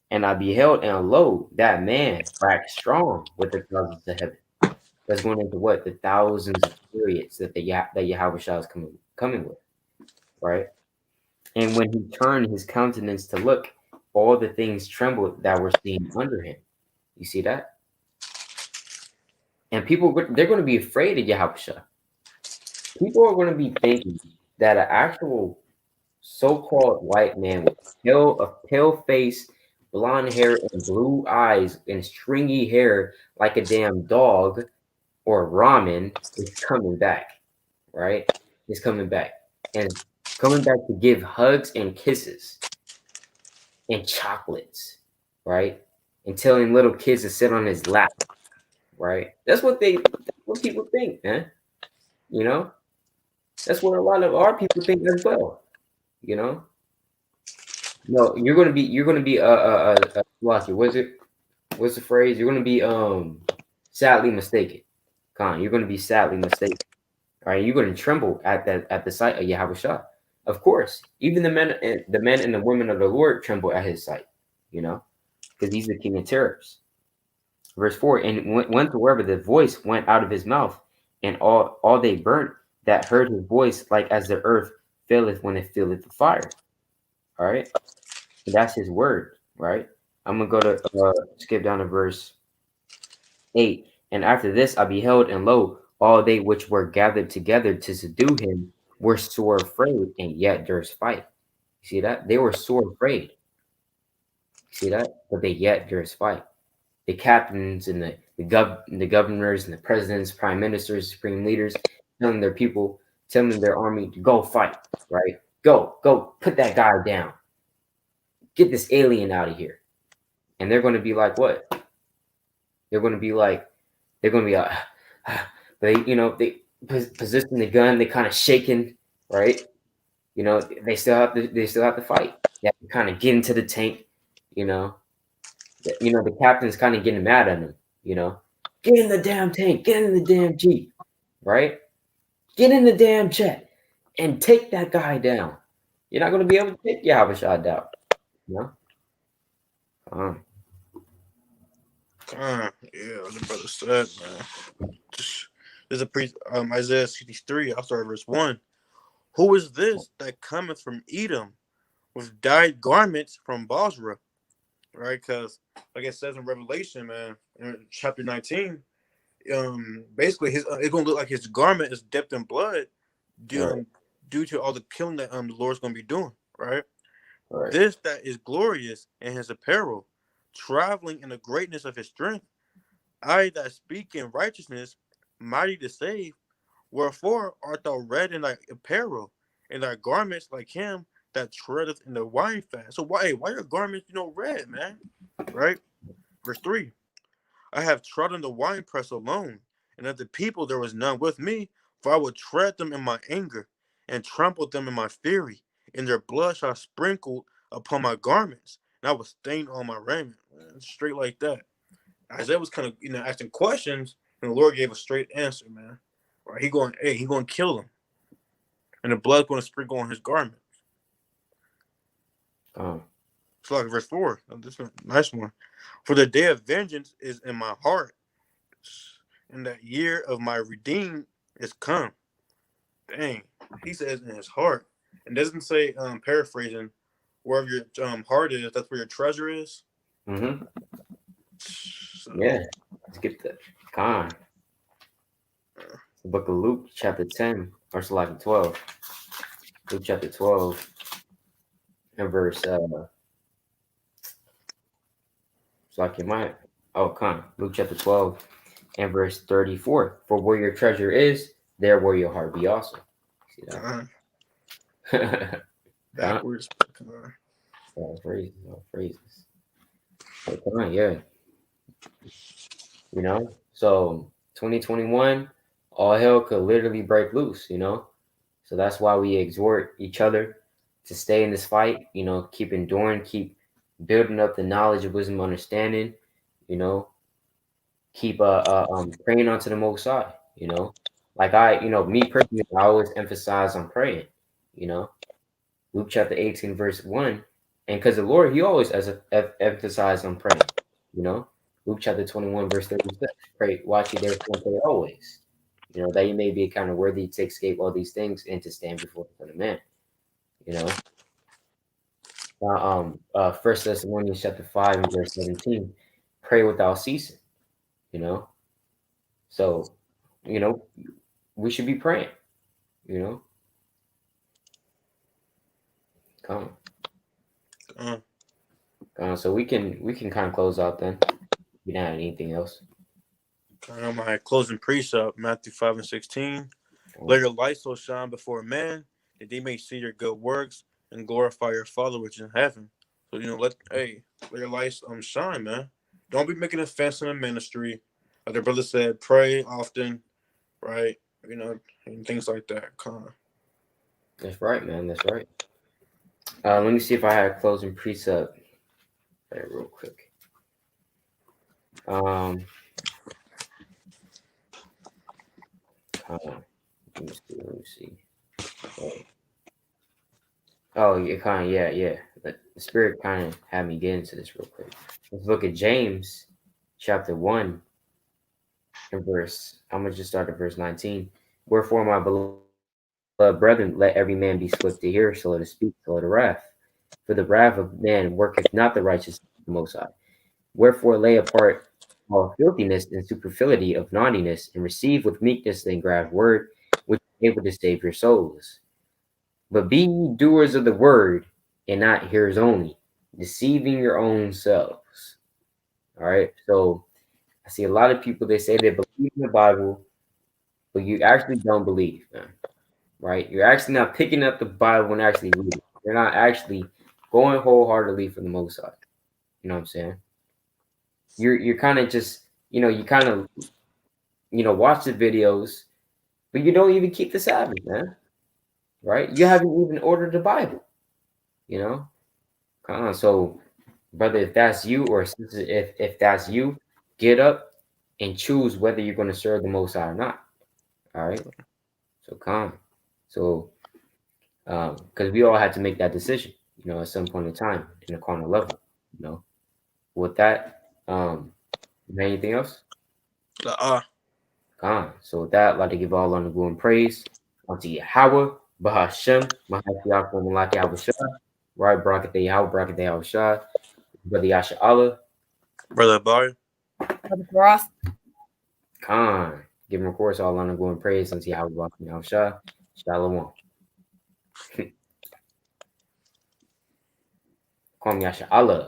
And I beheld, and lo, that man waxed strong with the thousands of heaven. That's going into what? The thousands of periods that Yahawashi is coming with, right? And when he turned his countenance to look, all the things trembled that were seen under him. You see that? And people, they're going to be afraid of Yahawashi. People are going to be thinking that an actual so-called white man with a pale face, blonde hair, and blue eyes, and stringy hair like a damn dog or ramen is coming back, right? He's coming back. And coming back to give hugs and kisses and chocolates, right? And telling little kids to sit on his lap, right? That's what people think, man. You know? That's what a lot of our people think as well. You know? No, you're gonna be Flossie, what's the phrase? You're gonna be sadly mistaken. You're gonna be sadly mistaken. All right, you're gonna tremble at the sight of Yahawashi. Of course, even the men and the women of the Lord tremble at his sight, because he's the king of terrors. Verse 4, and went wherever the voice went out of his mouth, and all they burnt that heard his voice, like as the earth faileth when it feeleth the fire. All right. And that's his word, right? I'm gonna go to skip down to verse 8. And after this I beheld, and lo, all they which were gathered together to subdue him were sore afraid, and yet durst fight. You see that? They were sore afraid. You see that? But they yet durst fight. The captains and the governors and the presidents, prime ministers, supreme leaders, telling their army to go fight, right? Go, put that guy down. Get this alien out of here. And they're going to be like, what? They're going to be they position the gun, they kind of shaking, right? They still have to fight. They have to kind of get into the tank, the captain's kind of getting mad at him, get in the damn tank, get in the damn Jeep, right? Get in the damn jet and take that guy down. You're not going to be able to take Yahawashi down, Yeah, the brother said, man. There's Isaiah 63, I'll start verse 1. Who is this that cometh from Edom with dyed garments from Basra? Right? Because, like it says in Revelation, man, in chapter 19, basically it's going to look like his garment is dipped in blood due to all the killing that the Lord's going to be doing, right? Right. This that is glorious in his apparel, traveling in the greatness of his strength. I that speak in righteousness, mighty to save. Wherefore art thou red in thy apparel, and thy garments like him that treadeth in the wine fast. So why your garments red, man? Right? Verse 3. I have trodden the winepress alone, and of the people there was none with me, for I would tread them in my anger, and trample them in my fury, and their blood shall sprinkle upon my garments, and I will stain all my raiment. Man, straight like that. Isaiah was kind of asking questions, and the Lord gave a straight answer, man. Right? He going to kill him, and the blood going to sprinkle on his garment. So like verse 4, this is a nice one. For the day of vengeance is in my heart, and that year of my redeemed is come. Dang, he says in his heart, and doesn't say paraphrasing, wherever your heart is, that's where your treasure is. Mm-hmm. So, Yeah, let's get the Khan. The book of Luke, chapter 10, or like 12. Luke chapter 12 and verse like you might. Oh, Khan. Luke chapter 12 and verse 34. For where your treasure is, there will your heart be also. See that? backwards. All phrases, all phrases. But come on, yeah. So 2021, all hell could literally break loose, So that's why we exhort each other to stay in this fight, keep enduring, keep building up the knowledge of wisdom, understanding, keep praying onto the Most High, Like me personally, I always emphasize on praying, Luke chapter 18, verse 1. And because the Lord, he always emphasized on praying, Luke chapter 21, verse 36. Pray, watch ye therefore and pray always. That you may be kind of worthy to escape all these things and to stand before the Son of Man. First Thessalonians chapter 5 and verse 17. Pray without ceasing. So, we should be praying, Come on. So we can kind of close out then. You don't have anything else. My closing precept, Matthew 5 and 16. Let your light so shine before men that they may see your good works and glorify your Father which is in heaven. So let your lights shine, man. Don't be making offense in the ministry. Like the brother said, pray often, right? And things like that. That's right, man. That's right. Let me see if I had a closing precept. Real quick. Let me see. Oh, yeah. The Spirit kind of had me get into this real quick. Let's look at James chapter 1 and verse. I'm going to just start at verse 19. Wherefore, my beloved brethren, let every man be swift to hear, slow to speak, slow to wrath. For the wrath of man worketh not the righteousness of the Most High. Wherefore, lay apart all filthiness and superfluity of naughtiness, and receive with meekness the engraft word, which is able to save your souls. But be ye doers of the word, and not hearers only, deceiving your own selves. All right. So I see a lot of people, they say they believe in the Bible, but you actually don't believe, man. Right? You're actually not picking up the Bible and actually reading. You're not actually going wholeheartedly for the Most High. You know what I'm saying? You're kind of just, you kind of, watch the videos, but you don't even keep the Sabbath, man. Right? You haven't even ordered the Bible. Come on. So, brother, if that's you, or sister, if that's you, get up and choose whether you're going to serve the Most High or not. All right. So come. So, because we all had to make that decision, at some point in time in the carnal level. With that, anything else? So with that, I'd like to give all honor, glory, and praise unto Yahawah, BAHASHAM, Mahashiach, Malaki Yahushua, right, Barakatah Yahawah, Barakatah Yahushua, Brother Yasha Allah, Brother Bar, Brother Roth. Khan. Give him, of course, all honor, glory, and praise unto Yahawah, Barakatah Yahushua, Shalom. Kwam Yasha Allah.